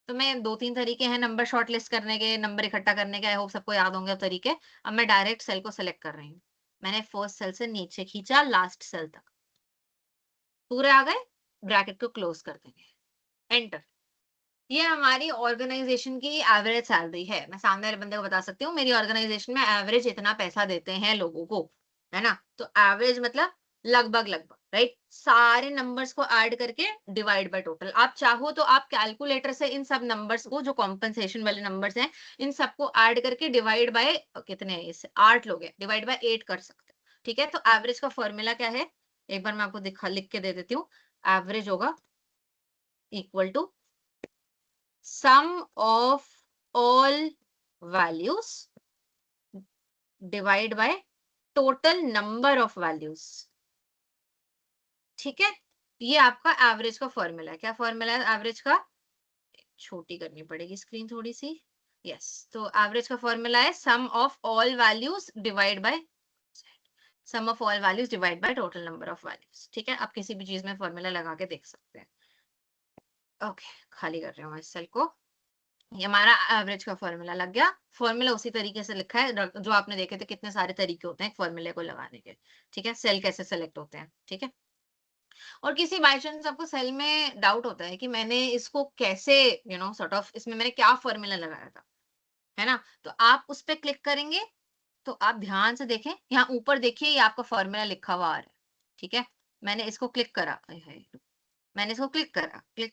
तो मैं 2-3 तरीके हैं नंबर शॉर्ट लिस्ट करने के, नंबर इकट्ठा करने के, आई होप सबको याद होंगे वो तरीके। अब मैं डायरेक्ट सेल को सिलेक्ट कर रही हूँ, मैंने फर्स्ट सेल से नीचे खींचा लास्ट सेल तक, पूरे आ गए, ब्रैकेट को क्लोज कर देंगे, एंटर। ये हमारी ऑर्गेनाइजेशन की एवरेज सैलरी है। मैं सामने वाले बंदे को बता सकती हूँ मेरी ऑर्गेनाइजेशन में एवरेज इतना पैसा देते हैं लोगों को, है ना, तो एवरेज मतलब लगभग लगभग, राइट, सारे नंबर्स को ऐड करके डिवाइड बाय टोटल। आप चाहो तो आप कैलकुलेटर से इन सब नंबर्स को, जो कॉम्पनसेशन वाले नंबर्स हैं, इन सबको ऐड करके डिवाइड बाय, कितने हैं इस 8 लोग हैं, डिवाइड बाय 8 कर सकते हैं। ठीक है, तो एवरेज का फॉर्मूला क्या है, एक बार मैं आपको दिखा लिख के दे देती हूँ। एवरेज होगा equal to sum of all values divide by total number of values। ठीक है, ये आपका एवरेज का फॉर्मूला है। क्या फॉर्मूला है एवरेज का, छोटी करनी पड़ेगी स्क्रीन थोड़ी सी, यस, तो एवरेज का फॉर्मूला है sum of all values divide by, sum of all values divide by total number of values. ठीक है, आप किसी भी चीज में फॉर्मूला लगा के देख सकते हैं। ओके, खाली कर रही हूँ मैं इस सेल को, ये हमारा एवरेज का फॉर्मूला लग गया। फॉर्मूला उसी तरीके से लिखा है जो आपने देखे थे, कितने सारे तरीके होते हैं फॉर्मूले को लगाने के। ठीक है, सेल कैसे सेलेक्ट होते हैं। ठीक है, और किसी बाय चांस आपको सेल में डाउट होता है कि मैंने इसको कैसे, सॉर्ट ऑफ इसमें मैंने क्या फॉर्मूला लगाया था, है ना, तो आप उस पर क्लिक करेंगे, तो आप ध्यान से देखें, यहाँ ऊपर देखिए ये आपका फॉर्मूला लिखा हुआ आ रहा है। ठीक है, मैंने इसको क्लिक करा, मैंने इसको क्लिक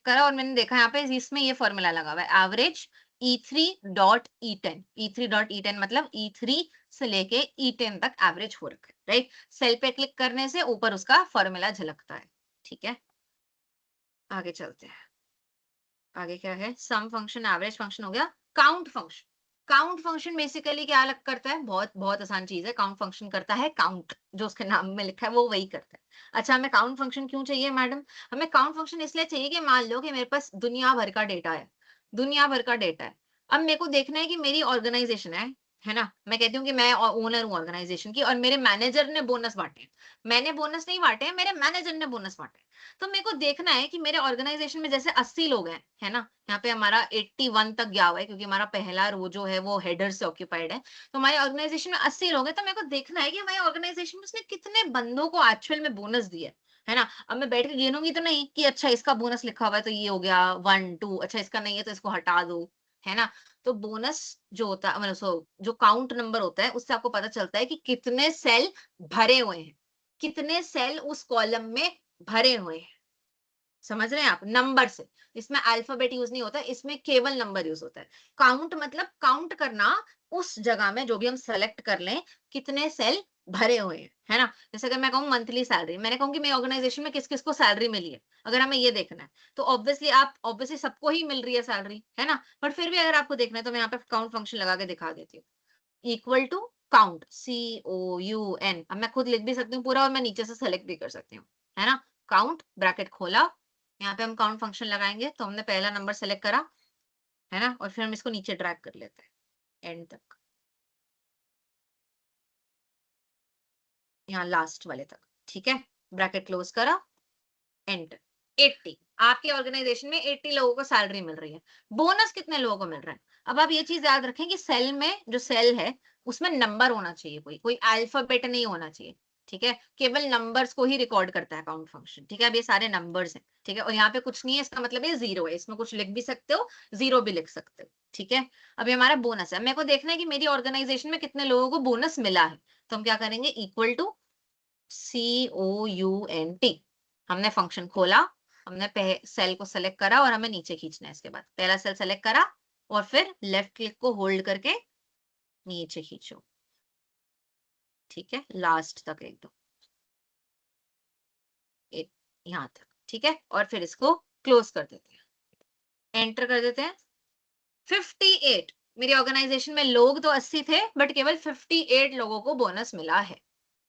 करा और मैंने देखा यहाँ पे इसमें ये फॉर्मूला लगा हुआ है, एवरेज E3.E10, E3.E10 मतलब E3 से लेके E10 तक एवरेज हो रखा है, राइट। सेल पे क्लिक करने से ऊपर उसका फॉर्मूला झलकता है। ठीक है, आगे चलते हैं। आगे क्या है, सम फंक्शन, एवरेज फंक्शन हो गया। Count function, count function basically क्या अलग करता है, बहुत बहुत आसान चीज है। काउंट फंक्शन करता है काउंट, जो उसके नाम में लिखा है वो वही करता है। अच्छा, हमें काउंट फंक्शन क्यों चाहिए मैडम, हमें काउंट फंक्शन इसलिए चाहिए कि मान लो कि मेरे पास दुनिया भर का डेटा है, दुनिया भर का डेटा है। अब मेरे को देखना है कि मेरी ऑर्गेनाइजेशन है ना, मैं कहती हूँ कि मैं ओनर हूँ ऑर्गेनाइजेशन की और मेरे मैनेजर ने बोनस बांटे, मैंने बोनस नहीं बांटे, मेरे मैनेजर ने बोनस बांटे। तो मेरे को देखना है कि मेरे ऑर्गेनाइजेशन में जैसे 80 लोग हैं, है ना, यहाँ पे हमारा 81 तक गया हुआ है क्योंकि हमारा पहला रो जो है वो हेडर से ऑक्यूपाइड है। तो हमारे ऑर्गेनाइजेशन में 80 लोग हैं, तो मेरे को देखना है कि हमारे ऑर्गेनाइजेशन में उसने कितने बंदों को एक्चुअल में बोनस दिया है ना। अब मैं बैठ के गिनूंगी तो नहीं कि अच्छा इसका बोनस लिखा हुआ है तो ये हो गया 1 2, अच्छा इसका नहीं है तो इसको हटा दो, है ना। तो बोनस जो होता है, मतलब जो काउंट नंबर होता है उससे आपको पता चलता है कि कितने सेल भरे हुए हैं, कितने सेल उस कॉलम में भरे हुए हैं। समझ रहे हैं आप, नंबर से, इसमें अल्फाबेट यूज नहीं होता, इसमें केवल नंबर यूज होता है। काउंट मतलब काउंट करना, उस जगह में जो भी हम सेलेक्ट कर लें कितने सेल भरे हुए हैं, है ना? जैसे अगर मैं कहूँ मंथली सैलरी, मैंने कहूँ कि मेरी ऑर्गेनाइजेशन में किस-किस को सैलरी मिली है, अगर हमें ये देखना है, तो ऑब्वियसली सबको ही मिल रही है सैलरी, है ना? बट फिर भी अगर आपको देखना है तो मैं यहाँ पे काउंट फंक्शन लगा के दिखा देती हूँ। इक्वल टू काउंट, COUN, अब मैं खुद लिख भी सकती हूँ पूरा और मैं नीचे से सेलेक्ट भी कर सकती हूँ, है ना? काउंट ब्रैकेट खोला, यहाँ पे हम काउंट फंक्शन लगाएँगे तो हमने पहला नंबर सेलेक्ट करा, है ना? और फिर हम इसको नीचे ड्रैग कर लेते हैं एंड तक, यहाँ लास्ट वाले तक, ठीक है? ब्रैकेट क्लोज करा, एंटर। 80, आपके ऑर्गेनाइजेशन में 80 लोगों को सैलरी मिल रही है। बोनस कितने लोगों को मिल रहा है? अब आप ये चीज याद रखें कि सेल में जो सेल है उसमें नंबर होना चाहिए, कोई अल्फाबेट नहीं होना चाहिए, ठीक है? केवल नंबर्स को ही रिकॉर्ड करता है काउंट फंक्शन, ठीक है? अब ये सारे नंबर्स हैं, ठीक है? और यहाँ पे कुछ नहीं है, इसका मतलब ये जीरो है, इसमें कुछ लिख भी सकते हो, जीरो भी लिख सकते हो, ठीक है? अब ये हमारा बोनस है, मेरे को देखना है कि मेरी ऑर्गेनाइजेशन में कितने लोगों को बोनस मिला है, तो हम क्या करेंगे, इक्वल टू COUNT, हमने फंक्शन खोला, हमने सेल को सेलेक्ट करा और हमें नीचे खींचना है, इसके बाद पहला सेल सेलेक्ट करा और फिर लेफ्ट क्लिक को होल्ड करके नीचे खींचो, ठीक है? लास्ट तक एकदम यहाँ तक, ठीक है? और फिर इसको क्लोज कर देते हैं, एंटर कर देते हैं। 58, मेरी ऑर्गेनाइजेशन में लोग तो 80 थे बट केवल 58 लोगों को बोनस मिला है,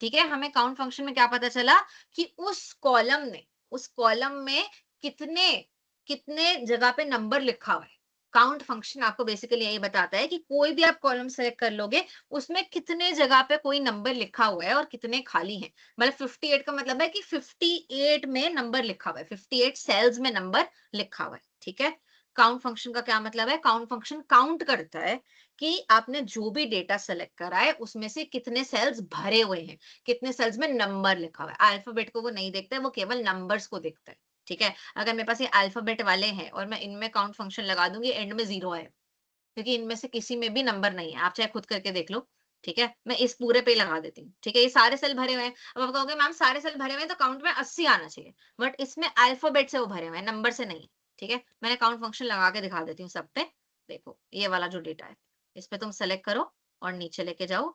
ठीक है? हमें काउंट फंक्शन में क्या पता चला कि उस कॉलम में कितने कितने जगह पे नंबर लिखा हुआ है। काउंट फंक्शन आपको बेसिकली यही बताता है कि कोई भी आप कॉलम सेलेक्ट कर लोगे उसमें कितने जगह पे कोई नंबर लिखा हुआ है और कितने खाली हैं। मतलब 58 का मतलब है कि 58 में नंबर लिखा हुआ है, 58 सेल्स में नंबर लिखा हुआ है, ठीक है? काउंट फंक्शन का क्या मतलब है, काउंट फंक्शन काउंट करता है कि आपने जो भी डेटा सेलेक्ट करा है उसमें से कितने सेल्स भरे हुए हैं, कितने सेल्स में नंबर लिखा हुआ है। अल्फाबेट को वो नहीं देखता है, वो केवल नंबर्स को देखता है, ठीक है? अगर मेरे पास ये अल्फाबेट वाले हैं और मैं इनमें काउंट फंक्शन लगा दूंगी, एंड में जीरो है, क्योंकि इनमें से किसी में भी नंबर नहीं है, आप चाहे खुद करके देख लो, ठीक है? मैं इस पूरे पे लगा देती हूँ, ठीक है? ये सारे सेल भरे हुए हैं। अब आप कहोगे मैम सारे सेल भरे हुए हैं तो काउंट में 80 आना चाहिए, बट इसमें अल्फाबेट से वो भरे हुए हैं, नंबर से नहीं, ठीक है? मैंने काउंट फंक्शन लगा के दिखा देती हूँ सब पे। देखो ये वाला जो डेटा है, इस पे तुम सेलेक्ट करो और नीचे लेके जाओ,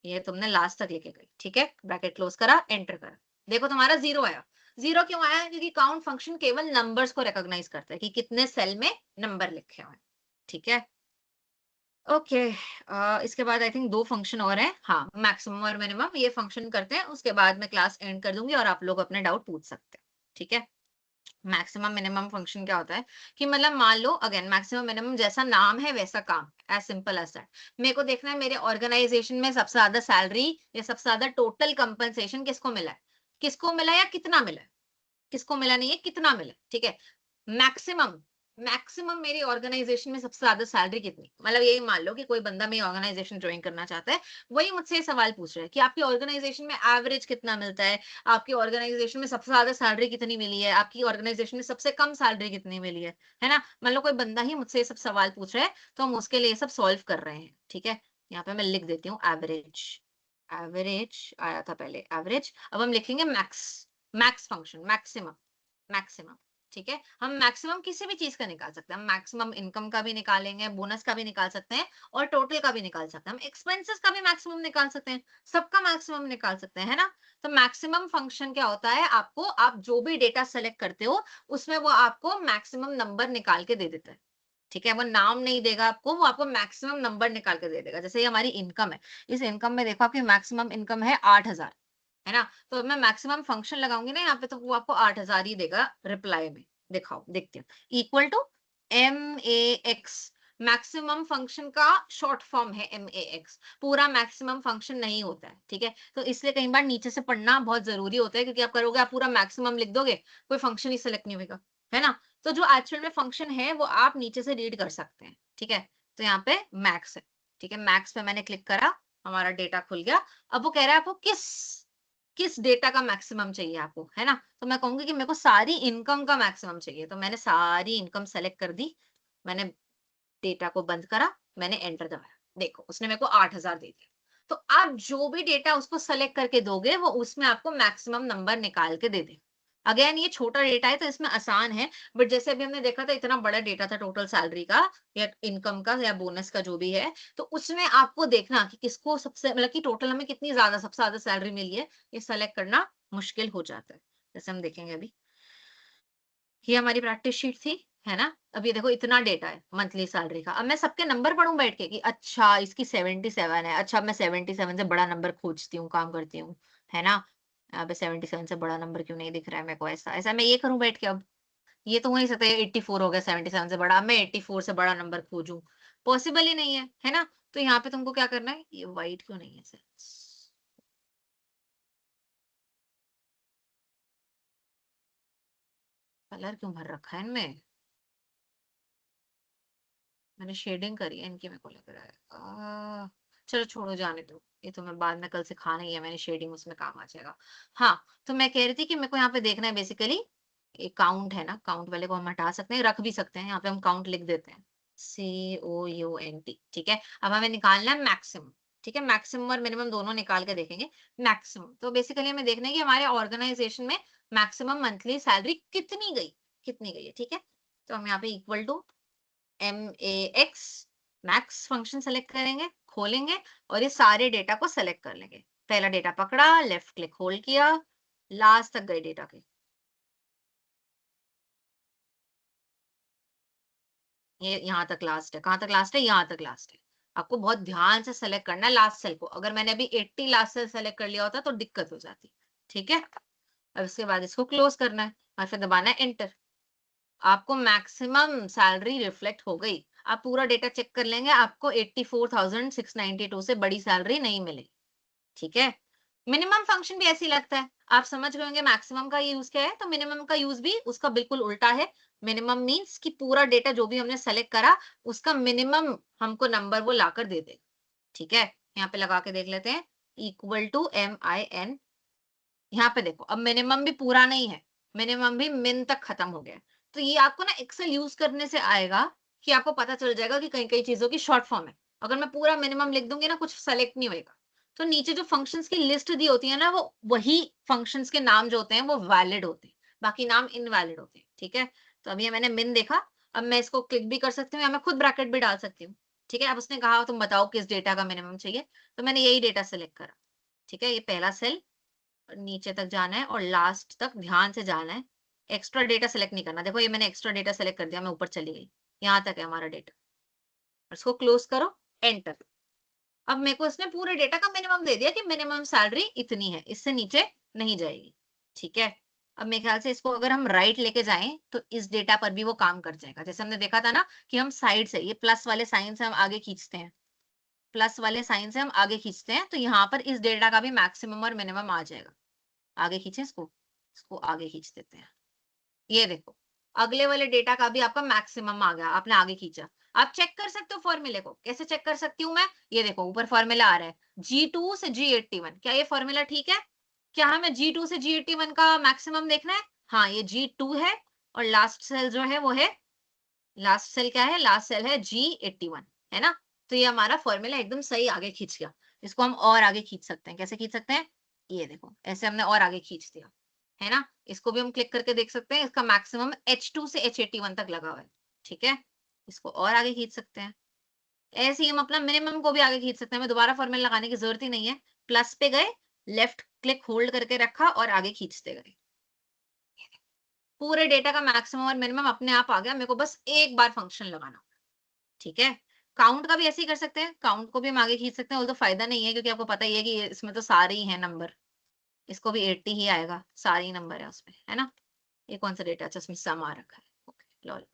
ये तुमने लास्ट तक लेके गई, ठीक है? ब्रैकेट क्लोज करा, एंटर करा, देखो तुम्हारा जीरो आया। जीरो क्यों आया? क्योंकि काउंट फंक्शन केवल नंबर्स को रिकॉग्नाइज करता है कि कितने सेल में नंबर लिखे हुए हैं, ठीक है? ओके, इसके बाद आई थिंक 2 फंक्शन और हैं। हाँ, मैक्सिमम और मिनिमम, ये फंक्शन करते हैं, उसके बाद मैं क्लास एंड कर दूँगी और आप लोग अपने डाउट पूछ सकते हैं, ठीक है? मैक्सिमम मिनिमम फंक्शन क्या होता है कि मतलब मान लो अगेन मैक्सिमम मिनिमम जैसा नाम है वैसा काम, एज़ सिंपल एज़ दैट। मेरे को देखना है मेरे ऑर्गेनाइजेशन में सबसे ज़्यादा सैलरी या सबसे ज़्यादा टोटल कंपनसेशन किसको मिला है? किसको मिला है या कितना मिला है? किसको मिला नहीं है, कितना मिला, ठीक है? मैक्सिमम मैक्सिमम मेरी ऑर्गेनाइजेशन में सबसे ज्यादा सैलरी कितनी, मतलब यही मान लो कि कोई बंदा मेरी ऑर्गेनाइजेशन ज्वाइन करना चाहता है, वही मुझसे सवाल पूछ रहा है कि आपकी ऑर्गेनाइजेशन में एवरेज कितना मिलता है, आपकी ऑर्गेनाइजेशन में सबसे ज्यादा सैलरी कितनी मिली है, आपकी ऑर्गेनाइजेशन में सबसे कम सैलरी कितनी मिली है ना? मान लो कोई बंदा ही मुझसे ये सब सवाल पूछ रहा है तो हम उसके लिए सब सॉल्व कर रहे हैं, ठीक है? यहाँ पे मैं लिख देती हूँ एवरेज। एवरेज आया था पहले, एवरेज। अब हम लिखेंगे max. Max function, maximum, maximum, ठीक है? हम मैक्सिमम किसी भी चीज का निकाल सकते हैं, हम मैक्सिमम इनकम का भी निकालेंगे, बोनस का भी निकाल सकते हैं और टोटल का भी निकाल सकते हैं, हम एक्सपेंसेस का भी मैक्सिमम निकाल सकते हैं, सबका मैक्सिमम निकाल सकते हैं, है ना? तो मैक्सिमम फंक्शन क्या होता है, आपको आप जो भी डेटा सेलेक्ट करते हो उसमें वो आपको मैक्सिमम नंबर निकाल के दे देता है, ठीक है? वो नाम नहीं देगा आपको, वो आपको मैक्सिमम नंबर निकाल के दे देगा। जैसे ये हमारी इनकम है, इस इनकम में देखो आपकी मैक्सिमम इनकम है 8,000, है ना? तो मैं मैक्सिमम फंक्शन लगाऊंगी ना यहाँ पे तो वो आपको 8,000 ही देगा रिप्लाई में। दिखाओ, देखती हूँ। Equal to MAX, maximum function का शॉर्ट फॉर्म है MAX, पूरा मैक्सिमम फंक्शन नहीं होता है, ठीक है? तो इसलिए कई बार नीचे से पढ़ना बहुत जरूरी होता है, क्योंकि आप करोगे आप पूरा मैक्सिमम लिख दोगे, कोई फंक्शन ही सेलेक्ट नहीं होगा, है ना? तो जो एक्चुअल में फंक्शन है वो आप नीचे से रीड कर सकते हैं, ठीक है? तो यहाँ पे मैक्स है, ठीक है? मैक्स पे मैंने क्लिक करा, हमारा डेटा खुल गया। अब वो कह रहा है आपको किस किस डेटा का मैक्सिमम चाहिए आपको, है ना? तो मैं कहूंगी कि मेरे को सारी इनकम का मैक्सिमम चाहिए, तो मैंने सारी इनकम सेलेक्ट कर दी, मैंने डेटा को बंद करा, मैंने एंटर दबाया, देखो उसने मेरे को 8,000 दे दिया। तो आप जो भी डेटा उसको सेलेक्ट करके दोगे वो उसमें आपको मैक्सिमम नंबर निकाल के दे दे, अगेन ये छोटा डेटा है तो इसमें आसान है, बट जैसे अभी हमने देखा था इतना बड़ा डेटा था टोटल सैलरी का या इनकम का या बोनस का जो भी है, तो उसमें आपको देखना कि किसको सबसे मतलब कि टोटल हमें कितनी ज़्यादा सबसे ज़्यादा सैलरी मिली है, ये सेलेक्ट करना मुश्किल हो जाता है। जैसे हम देखेंगे अभी, ये हमारी प्रैक्टिस शीट थी, है ना? अब ये देखो इतना डेटा है मंथली सैलरी का। अब मैं सबके नंबर पढ़ूँ बैठ के कि अच्छा इसकी 77 है, अच्छा अब मैं 77 से बड़ा नंबर खोजती हूँ, काम करती हूँ, है ना? यहाँ पे 77 से बड़ा नंबर क्यों नहीं दिख रहा है मेरे को ऐसा? ऐसा मैं ये करूँ बैठ के अब? ये तो हो नहीं सकता, 84 हो गया 77 से बड़ा, अब मैं 84 से बड़ा नंबर खोजूँ, पॉसिबल ही नहीं है ना? तो यहाँ पे तुमको क्या करना है, ये व्हाइट क्यों नहीं है सेल्स? कलर क्यों भर रखा है इनमें? मैंने शेडिंग करी है इनकी, मेरे को लग रहा है। चलो छोड़ो जाने दो, ये तो मैं बाद में कल सिखाना ही है, मैंने शेडिंग उसमें काम आ जाएगा। हाँ, तो मैं कह रही थी कि मेरे को यहाँ पे देखना है बेसिकली, ये काउंट है ना, काउंट वाले को हम हटा सकते हैं, रख भी सकते हैं, यहाँ पे हम काउंट लिख देते हैं, COUNT, ठीक है। अब हमें निकालना है मैक्सिमम, ठीक है, मैक्सिमम और मिनिमम दोनों निकाल के देखेंगे। मैक्सिमम तो बेसिकली हमें देखना है कि हमारे ऑर्गेनाइजेशन में मैक्सिमम मंथली सैलरी कितनी गई है, ठीक है। तो हम यहाँ पे equal to MAX max function select करेंगे, खोलेंगे और ये सारे डेटा को सेलेक्ट कर लेंगे। पहला डेटा पकड़ा, लेफ्ट क्लिक होल्ड किया, लास्ट तक गए डेटा के। ये यहाँ तक लास्ट है, कहाँ तक लास्ट है, यहाँ तक लास्ट है। आपको बहुत ध्यान से सेलेक्ट करना है लास्ट सेल को। अगर मैंने अभी 80 लास्ट सेल सेलेक्ट कर लिया होता तो दिक्कत हो जाती, ठीक है। अब इसके बाद इसको क्लोज करना है और फिर दबाना है एंटर। आपको मैक्सिमम सैलरी रिफ्लेक्ट हो गई। आप पूरा डेटा चेक कर लेंगे, आपको 84,692 से बड़ी सैलरी नहीं मिलेगी, ठीक है। मिनिमम फंक्शन भी ऐसी लगता है, आप समझ गए होंगे मैक्सिमम का यूज क्या है, तो मिनिमम का यूज भी उसका बिल्कुल उल्टा है। मिनिमम मींस कि पूरा डेटा जो भी हमने सेलेक्ट करा उसका मिनिमम हमको नंबर वो लाकर दे देगा, ठीक है। यहाँ पे लगा के देख लेते हैं, इक्वल टू MIN। यहाँ पे देखो अब मिनिमम भी पूरा नहीं है, मिनिमम भी मिन तक खत्म हो गया है। तो ये आपको ना एक्सेल यूज करने से आएगा कि आपको पता चल जाएगा कि कई कई चीजों की शॉर्ट फॉर्म है। अगर मैं पूरा मिनिमम लिख दूंगी ना, कुछ सेलेक्ट नहीं होगा। तो नीचे जो फंक्शंस की लिस्ट दी होती है ना, वो वही फंक्शंस के नाम जो होते हैं वो वैलिड होते हैं, बाकी नाम इनवैलिड होते हैं, ठीक है। तो अभी मैंने मिन देखा, अब मैं इसको क्लिक भी कर सकती हूँ या मैं खुद ब्रैकेट भी डाल सकती हूँ, ठीक है। अब उसने कहा तुम बताओ किस डेटा का मिनिमम चाहिए, तो मैंने यही डेटा सेलेक्ट करा, ठीक है। ये पहला सेल नीचे तक जाना है और लास्ट तक ध्यान से जाना है। एक्स्ट्रा डेटा सेलेक्ट नहीं करना। देखो ये मैंने एक्स्ट्रा डेटा सेलेक्ट कर दिया, मैं ऊपर चली गई। यहाँ तक है हमारा डेटा। इसको क्लोज करो, एंटर। अब मेरे को इसने पूरे डेटा का मिनिमम दे दिया कि मिनिमम सैलरी इतनी है, इससे नीचे नहीं जाएगी, ठीक है। अब मेरे ख्याल से इसको अगर हम राइट लेके जाएं तो इस डेटा पर भी वो काम कर जाएगा। जैसे हमने देखा था ना कि हम साइड से, ये प्लस वाले साइन से हम आगे खींचते हैं, प्लस वाले साइन से हम आगे खींचते हैं, तो यहाँ पर इस डेटा का भी मैक्सिमम और मिनिमम आ जाएगा। आगे खींचे इसको आगे खींच देते हैं। ये देखो अगले वाले डेटा का भी आपका मैक्सिमम आ गया, आपने आगे खींचा। आप चेक कर सकते हो फॉर्मूले को, कैसे चेक कर सकती हूँ मैं, ये देखो ऊपर फॉर्मूला आ रहा है G2 से G81। क्या ये फॉर्मूला ठीक है? क्या हमें G2 से G81 का मैक्सिमम देखना है? हाँ, ये G2 है और लास्ट सेल जो है वो है, लास्ट सेल क्या है, लास्ट सेल है G81, है ना। तो ये हमारा फॉर्मूला एकदम सही आगे खींच गया। इसको हम और आगे खींच सकते हैं, कैसे खींच सकते हैं, ये देखो ऐसे हमने और आगे खींच दिया, है ना। इसको भी हम क्लिक करके देख सकते हैं, इसका मैक्सिमम H2 से H81 तक लगा हुआ है, ठीक है। इसको और आगे खींच सकते हैं। ऐसे ही हम अपना मिनिमम को भी आगे खींच सकते हैं, हमें दोबारा फॉर्मूला लगाने की जरूरत ही नहीं है। प्लस पे गए, लेफ्ट क्लिक होल्ड करके रखा और आगे खींचते गए, पूरे डेटा का मैक्सिमम और मिनिमम अपने आप आ गया। मेरे को बस एक बार फंक्शन लगाना, ठीक है। काउंट का भी ऐसे ही कर सकते हैं, काउंट को भी हम आगे खींच सकते हैं, वो तो फायदा नहीं है क्योंकि आपको पता ही है कि इसमें तो सारे ही हैं नंबर। इसको भी 80 ही आएगा, सारे ही नंबर है उसमें, है ना। ये कौन सा डेटा, अच्छा इसमें सम आ रखा है, ओके लॉल,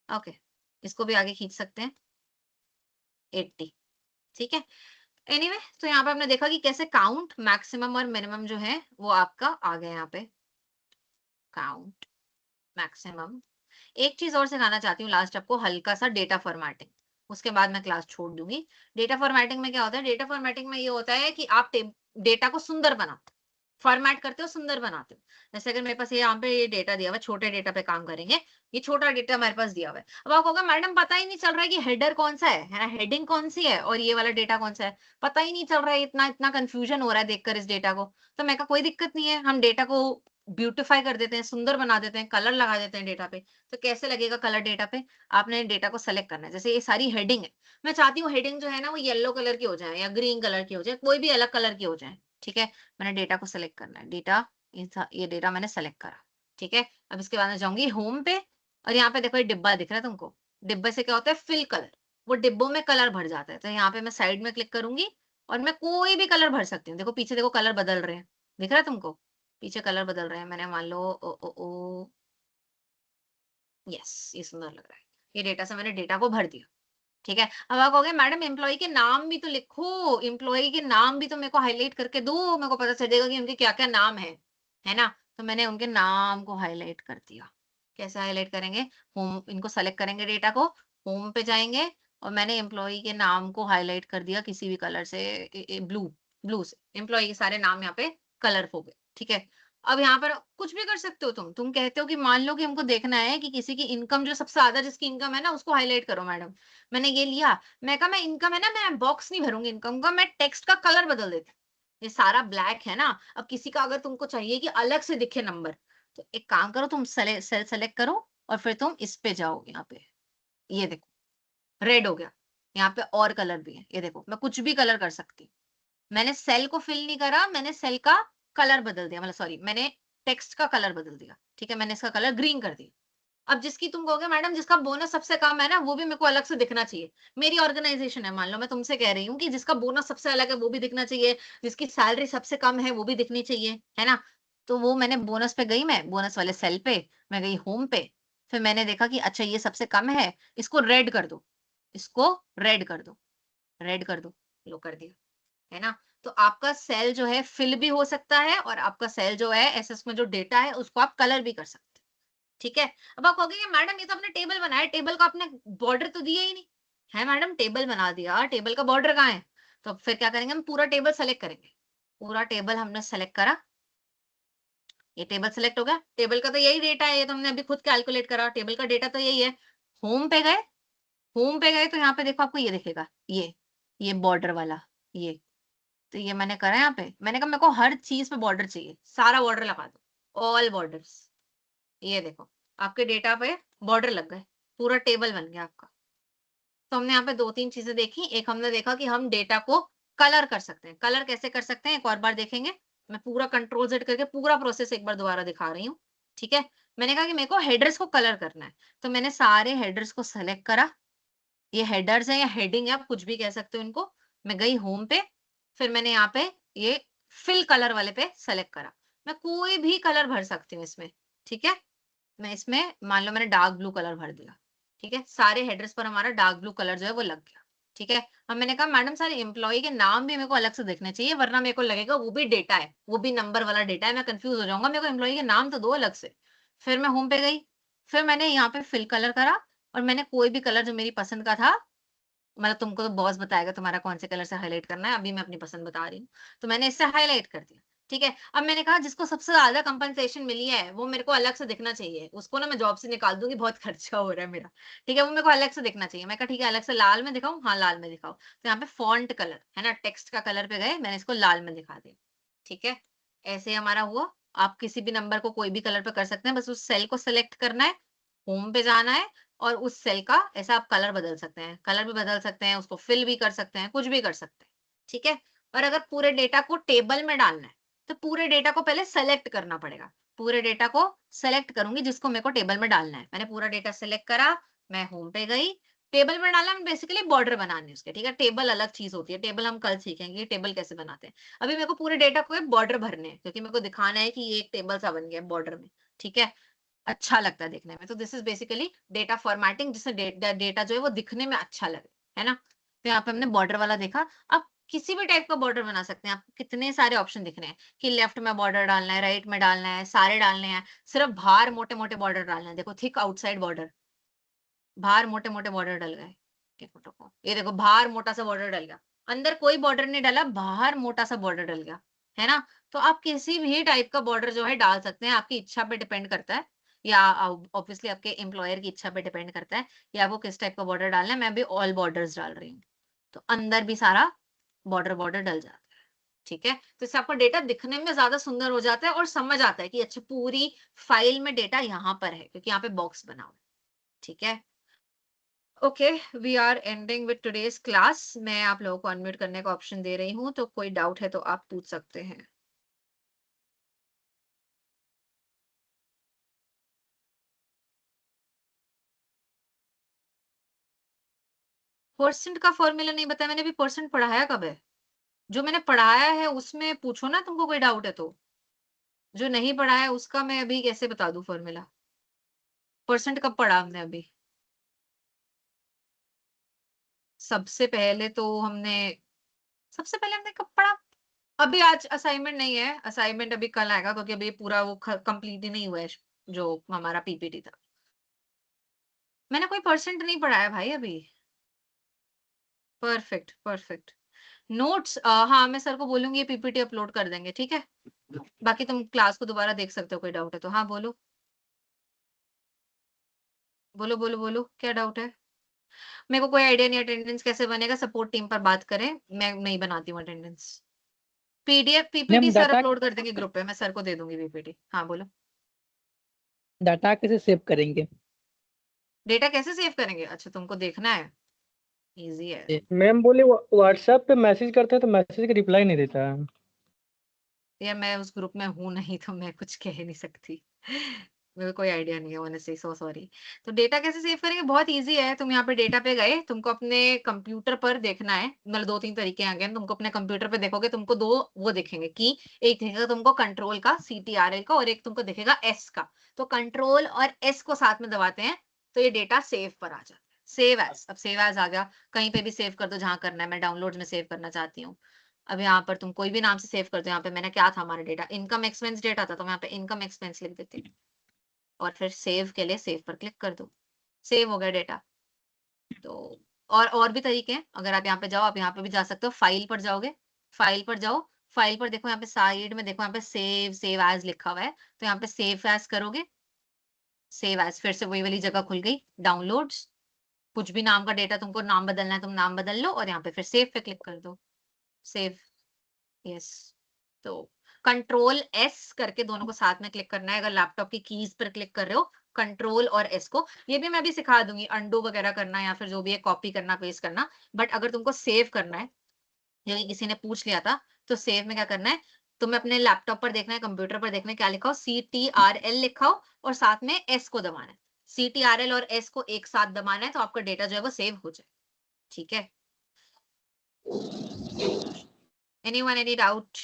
ओके। इसको भी आगे खींच सकते हैं 80, ठीक है। एनीवे तो यहाँ पे हमने देखा कि कैसे काउंट, मैक्सिमम और मिनिमम जो है वो आपका आ गया यहाँ पे, काउंट, मैक्सिमम। एक चीज और सिखाना चाहती हूँ लास्ट आपको, हल्का सा डेटा फॉर्मेटिंग, उसके बाद मैं क्लास छोड़ दूंगी। डेटा फॉर्मेटिंग में क्या होता है, डेटा फॉर्मेटिंग में ये होता है कि आप डेटा को सुंदर बनाते हो, फॉर्मेट करते हो, सुंदर बनाते हो। जैसे अगर मेरे पास ये यहाँ पे ये डेटा दिया हुआ है, छोटे डेटा पे काम करेंगे, ये छोटा डेटा हमारे पास दिया हुआ है। अब आपको होगा मैडम पता ही नहीं चल रहा है कि हेडर कौन सा है ना, हेडिंग कौन सी है और ये वाला डेटा कौन सा है, पता ही नहीं चल रहा है, इतना इतना कंफ्यूजन हो रहा है देखकर इस डेटा को। तो मैं कहा कोई दिक्कत नहीं है, हम डेटा को ब्यूटीफाई कर देते हैं, सुंदर बना देते हैं, कलर लगा देते हैं डेटा पे, तो कैसे लगेगा कलर डेटा पे? आपने डेटा को सेलेक्ट करना है। जैसे ये सारी हेडिंग है, मैं चाहती हूँ हेडिंग जो है ना वो येलो कलर की हो जाए या ग्रीन कलर की हो जाए, कोई भी अलग कलर की हो जाए, ठीक है? मैंने डेटा को सेलेक्ट करना है, डेटा ये डेटा मैंने सेलेक्ट करा, ठीक है? अब इसके बाद मैं जाऊँगी होम पे और यहाँ पे देखो ये डिब्बा दिख रहा है तुमको? डिब्बे से क्या होता है फिल कलर, वो डिब्बों में कलर भर जाता है। तो यहाँ पे मैं साइड में क्लिक करूँगी और मैं कोई भी कलर भर सकती हूँ। देखो पीछे देखो कलर बदल रहे हैं, दिख रहा है तुमको? पीछे कलर बदल रहे हैं। मैंने मान लो ओ ओ ओ यस, ये सुंदर लग रहा है। ये डेटा से मैंने डेटा को भर दिया, ठीक है? अब आप कहोगे मैडम एम्प्लॉयी के नाम भी तो लिखो, एम्प्लॉयी के नाम भी तो मेरे को हाइलाइट करके दो, मेरे को पता चलेगा कि उनके क्या-क्या नाम है ना? तो मैंने उनके नाम को हाइलाइट कर दिया। कैसे हाइलाइट करेंगे? होम इनको सेलेक्ट करेंगे डेटा को, होम पे जाएँगे और मैंने एम्प्लॉयी के नाम को हाइलाइट कर दिया किसी भी कलर से ब्लू ब्लू से। एम्प्लॉयी के सारे नाम यहाँ पे कलर हो गए, ठीक है? अब यहाँ पर कुछ भी कर सकते हो तुम। तुम कहते हो कि मान लो कि हमको देखना है कि किसी की इनकम जो सबसे ज़्यादा जिसकी इनकम है ना उसको हाइलाइट करो मैडम। मैंने ये लिया, मैं कहा मैं इनकम है ना मैं बॉक्स नहीं भरूँगी इनकम का, मैं टेक्स्ट का कलर बदल देती हूँ। ये सारा ब्लैक है ना, अब किसी का अगर तुमको चाहिए कि अलग से दिखे नंबर, तो एक काम करो तुम सेल सेलेक्ट करो और फिर तुम इस पे जाओ यहाँ पे, ये देखो रेड हो गया। यहाँ पे और कलर भी है, ये देखो मैं कुछ भी कलर कर सकती हूँ। मैंने सेल को फिल नहीं करा, मैंने सेल का कलर बदल दिया मतलब सॉरी मैंने टेक्स्ट का कलर बदल दिया, ठीक है? मैंने इसका कलर ग्रीन कर दिया। अब जिसकी तुम कहोगे मैडम जिसका बोनस सबसे कम है ना, वो भी मेरे को अलग से दिखना चाहिए। मेरी ऑर्गनाइज़ेशन है, मान लो मैं तुमसे कह रही हूँ कि जिसका बोनस सबसे अलग है वो भी दिखना चाहिए, जिसकी सैलरी सबसे कम है वो भी दिखनी चाहिए, है ना? तो वो मैंने बोनस पे गई मैं, बोनस वाले सेल पे, मैं गई होम पे, फिर मैंने देखा कि अच्छा ये सबसे कम है, इसको रेड कर दो, इसको रेड कर दो, रेड कर दो, लो कर दिया, है ना? तो आपका सेल जो है फिल भी हो सकता है और आपका सेल जो है एसएस में जो डेटा है उसको आप कलर भी कर सकते हैं। ठीक है? अब आप कहोगे कि मैडम ये तो आपने टेबल बनाया, टेबल का आपने बॉर्डर तो दिया ही नहीं। है मैडम टेबल बना दिया, टेबल का बॉर्डर कहाँ है? तो फिर क्या करेंगे हम पूरा टेबल सेलेक्ट करेंगे। पूरा टेबल हमने सेलेक्ट करा, ये टेबल सेलेक्ट हो गया, टेबल का तो यही डेटा है, ये तो हमने अभी खुद कैलकुलेट करा, टेबल का डेटा तो यही है। होम पे गए, होम पे गए तो यहाँ पे देखो आपको ये दिखेगा, ये बॉर्डर वाला, ये। तो ये मैंने करा यहाँ पे, मैंने कहा मेरे को हर चीज़ पे बॉर्डर चाहिए, सारा बॉर्डर लगा दो, ऑल बॉर्डर्स। ये देखो, आपके डेटा पे बॉर्डर लग गए, पूरा टेबल बन गया आपका। तो हमने यहाँ पे 2-3 चीज़ें देखी, एक हमने देखा कि हम डेटा को कलर कर सकते हैं। कलर कैसे कर सकते हैं एक और बार देखेंगे। मैं पूरा कंट्रोल ज़ेड करके पूरा प्रोसेस एक बार दोबारा दिखा रही हूँ, ठीक है? मैंने कहा कि मेरे को हेडर्स को कलर करना है, तो मैंने सारे हेडर्स को सेलेक्ट करा, ये हेडर्स है या हेडिंग है आप कुछ भी कह सकते हो इनको। मैं गई होम पे, फिर मैंने यहाँ पे ये फिल कलर वाले पे सेलेक्ट करा। मैं कोई भी कलर भर सकती हूँ इसमें, ठीक है? मैं इसमें मान लो मैंने डार्क ब्लू कलर भर दिया, ठीक है? सारे हेडर्स पर हमारा डार्क ब्लू कलर जो है वो लग गया, ठीक है? अब मैंने कहा मैडम सारे एम्प्लॉयी के नाम भी मेरे को अलग से दिखने चाहिए वरना मेरे को लगेगा वो भी डेटा है, वो भी नंबर वाला डेटा है, मैं कन्फ्यूज़ हो जाऊँगा, मेरे को एम्प्लॉयी के नाम तो दो अलग से। फिर मैं होम पे गई, फिर मैंने यहाँ पे फिल कलर करा और मैंने कोई भी कलर जो मेरी पसंद का था मतलब तुमको तो बॉस बताएगा तुम्हारा कौन से कलर से हाइलाइट करना है, अभी मैं अपनी पसंद बता रही हूँ। तो मैंने इससे हाइलाइट कर दिया, ठीक है? अब मैंने कहा जिसको सबसे ज़्यादा कंपनसेशन मिली है, वो मेरे को अलग से दिखना चाहिए। उसको ना मैं जॉब से निकाल दूँगी, बहुत खर्चा हो रहा है मेरा, ठीक है? वो मेरे को अलग से दिखना चाहिए। मैं कहा ठीक है अलग से लाल में दिखाऊँ? हाँ, लाल में दिखाओ। तो यहाँ पे फ़ॉन्ट कलर, है ना? टेक्स्ट का कलर पे गए, मैंने इसको लाल में दिखा दिया, ठीक है? ऐसे हमारा हुआ। आप किसी भी नंबर को कोई भी कलर पे कर सकते हैं, बस उस सेल को सेलेक्ट करना है, होम पे जाना है और उस सेल का ऐसा आप कलर बदल सकते हैं। कलर भी बदल सकते हैं, उसको फिल भी कर सकते हैं, कुछ भी कर सकते हैं, ठीक है? और अगर पूरे डेटा को टेबल में डालना है, तो पूरे डेटा को पहले सेलेक्ट करना पड़ेगा। पूरे डेटा को सेलेक्ट करूँगी जिसको मेरे को टेबल में डालना है। मैंने पूरा डेटा सेलेक्ट करा, मैं होम पे गई, टेबल में डाला बेसिकली बॉर्डर बनाने हैं उसके, ठीक है? टेबल अलग चीज़ होती है, टेबल हम कल सीखेंगे कि टेबल कैसे बनाते हैं। अभी मेरे को पूरे डेटा को एक बॉर्डर भरने हैं क्योंकि मेरे को दिखाना है कि ये एक टेबल सा बन गया है बॉर्डर में, ठीक है? अच्छा लगता है देखने में। तो this is basically data formatting जिससे डेटा जो है वो दिखने में अच्छा लगे, है ना? तो यहाँ पे हमने बॉर्डर वाला देखा। आप किसी भी टाइप का बॉर्डर बना सकते हैं। आपको कितने सारे ऑप्शन दिख रहे हैं कि लेफ्ट में बॉर्डर डालना है, राइट में डालना है, सारे डालने हैं, सिर्फ बाहर मोटे-मोटे बॉर्डर डालना है। देखो थिक आउटसाइड बॉर्डर, बाहर मोटे-मोटे बॉर्डर डल गए। एक मिनट रुको, ये देखो बाहर मोटा-सा बॉर्डर डल गया। अंदर कोई बॉर्डर नहीं डला, बाहर मोटा-सा बॉर्डर डल गया, है ना? तो आप किसी भी टाइप का बॉर्डर जो है डाल सकते हैं, आपकी इच्छा पे डिपेंड करता है या ऑब्वियसली आपके एम्प्लॉयर की इच्छा पे डिपेंड करता है कि आपको किस टाइप का बॉर्डर डालना है। मैं अभी ऑल बॉर्डर्स डाल रही हूँ। तो अंदर भी सारा बॉर्डर बॉर्डर डल जाता है, ठीक है, तो इससे आपका डेटा दिखने में ज्यादा सुंदर हो जाता है और समझ आता है कि अच्छा पूरी फाइल में डेटा यहाँ पर है क्योंकि यहाँ पे बॉक्स बना हुआ है। ठीक है, okay, we are ending with today's class. मैं आप लोगों को अनम्यूट करने का ऑप्शन दे रही हूँ, तो कोई डाउट है तो आप पूछ सकते हैं। परसेंट का फॉर्मूला नहीं बताया मैंने, अभी परसेंट पढ़ाया कब है? जो मैंने पढ़ाया है उसमें पूछो ना, तुमको कोई डाउट है तो। जो नहीं पढ़ाया है उसका मैं अभी कैसे बता दूं फॉर्मूला? परसेंट कब पढ़ा हमने अभी? सबसे पहले तो हमने सबसे पहले हमने कब पढ़ा? अभी आज असाइनमेंट नहीं है, असाइनमेंट अभी कल आएगा क्योंकि अभी पूरा वो कंप्लीट ही नहीं हुआ है जो हमारा पीपीटी था। मैंने कोई परसेंट नहीं पढ़ाया भाई अभी। Perfect perfect. नोट्स हाँ मैं सर को बोलूंगी ये पीपीटी अपलोड कर देंगे, ठीक है। बाकी तुम क्लास को दोबारा देख सकते हो, कोई डाउट है तो। हाँ बोलो बोलो बोलो बोलो, क्या डाउट है? मेरे को कोई आइडिया नहीं अटेंडेंस कैसे बनेगा, सपोर्ट टीम पर बात करें, मैं नहीं बनाती हूँ attendance. PDF PPT ma'am sir data upload कर देंगे ग्रुप पे, मैं सर को दे दूंगी पीपीटी। हाँ बोलो। डाटा कैसे सेव करेंगे? डेटा कैसे सेव करेंगे? अच्छा तुमको देखना है, इजी है। मैम बोले व्हाट्सएप पे मैसेज करते हैं तो मैसेज का रिप्लाई नहीं देता है। यार मैं उस ग्रुप में हूँ नहीं तो मैं कुछ कह नहीं सकती। मेरे को कोई आइडिया नहीं है ऑनेस्टली, सो सॉरी। तो डेटा कैसे सेव करेंगे? बहुत इजी है। तुम यहाँ पे डेटा पे गए, तुमको अपने कंप्यूटर पर देखना है, मतलब 2-3 तरीके आ गए। तुमको अपने कंप्यूटर पे देखोगे, तुमको 2 वो दिखेंगे कि एक दिखेगा तुमको कंट्रोल का CTRL का और एक तुमको दिखेगा S का। तो कंट्रोल और S को साथ में दबाते हैं तो ये डेटा सेव पर आ जाता है। सेव एज, अब सेव एज आ गया, कहीं पे भी सेव कर दो जहां करना है। मैं डाउनलोड्स में सेव करना चाहती हूँ। अब यहाँ पर तुम कोई भी नाम से सेव कर दो। यहाँ पे मैंने क्या था हमारा डेटा, इनकम एक्सपेंस डेटा था, तो मैं यहाँ पे इनकम एक्सपेंस लिख देती हूँ और फिर सेव के लिए सेव पर क्लिक कर दो। सेव हो गया डेटा। तो और भी तरीके हैं। अगर आप यहाँ पे जाओ, आप यहाँ पे भी जा सकते हो, फाइल पर जाओगे, फाइल पर जाओ, फाइल पर देखो यहाँ पे साइड में देखो यहाँ पे सेव एज लिखा हुआ है, तो यहाँ पे सेव एज करोगे, सेव एज फिर से वही वाली जगह खुल गई, डाउनलोड्स। कुछ भी नाम का डेटा तुमको नाम बदलना है, तुम नाम बदल लो और यहाँ पे फिर सेव पे क्लिक कर दो। Save, yes. तो कंट्रोल एस करके दोनों को साथ में क्लिक करना है। अगर लैपटॉप की कीज पर क्लिक कर रहे हो, कंट्रोल और एस को, ये भी मैं भी सिखा दूंगी, अंडू वगैरह करना या फिर जो भी है कॉपी करना पेस्ट करना। बट अगर तुमको सेव करना है, यदि किसी ने पूछ लिया था, तो सेव में क्या करना है, तुम्हें अपने लैपटॉप पर देखना है, कंप्यूटर पर देखना है, क्या लिखा हो, CTRL लिखा हो और साथ में एस को दबाना है। CTRL और एस को एक साथ दबाना है तो आपका डेटा जो है वो सेव हो जाए, ठीक है। Anyone any doubt?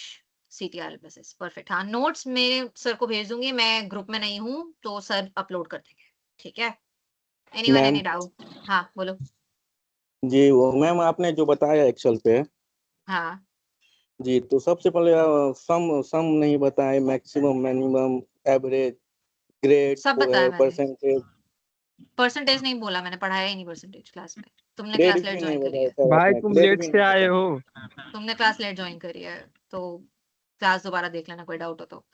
CTRL process perfect. हाँ नोट्स मेरे सर को भेज दूंगी, मैं ग्रुप में नहीं हूँ तो सर अपलोड कर देंगे, ठीक है। Anyone ma'am any doubt? हाँ बोलो। जी, वो मैम आपने जो बताया एक्सेल पे, हाँ जी तो सबसे पहले सम सम नहीं बताए, मैक्सिमम मिनिमम एवरेज ग्रेड सब बताया मैंने। परसेंटेज। परसेंटेज नहीं बोला मैंने, पढ़ाया ही नहीं परसेंटेज क्लास में। तुमने ग्रेड क्लास लेट भी नहीं ज्वाइन करी बताया है, सर, भाई आपने तुम ग्रेड लेट भी से नहीं आए बताया। हो। तुमने क्लास लेट ज्वाइन करी है तो क्लास दोबारा देख लेना, कोई डाउट हो तो।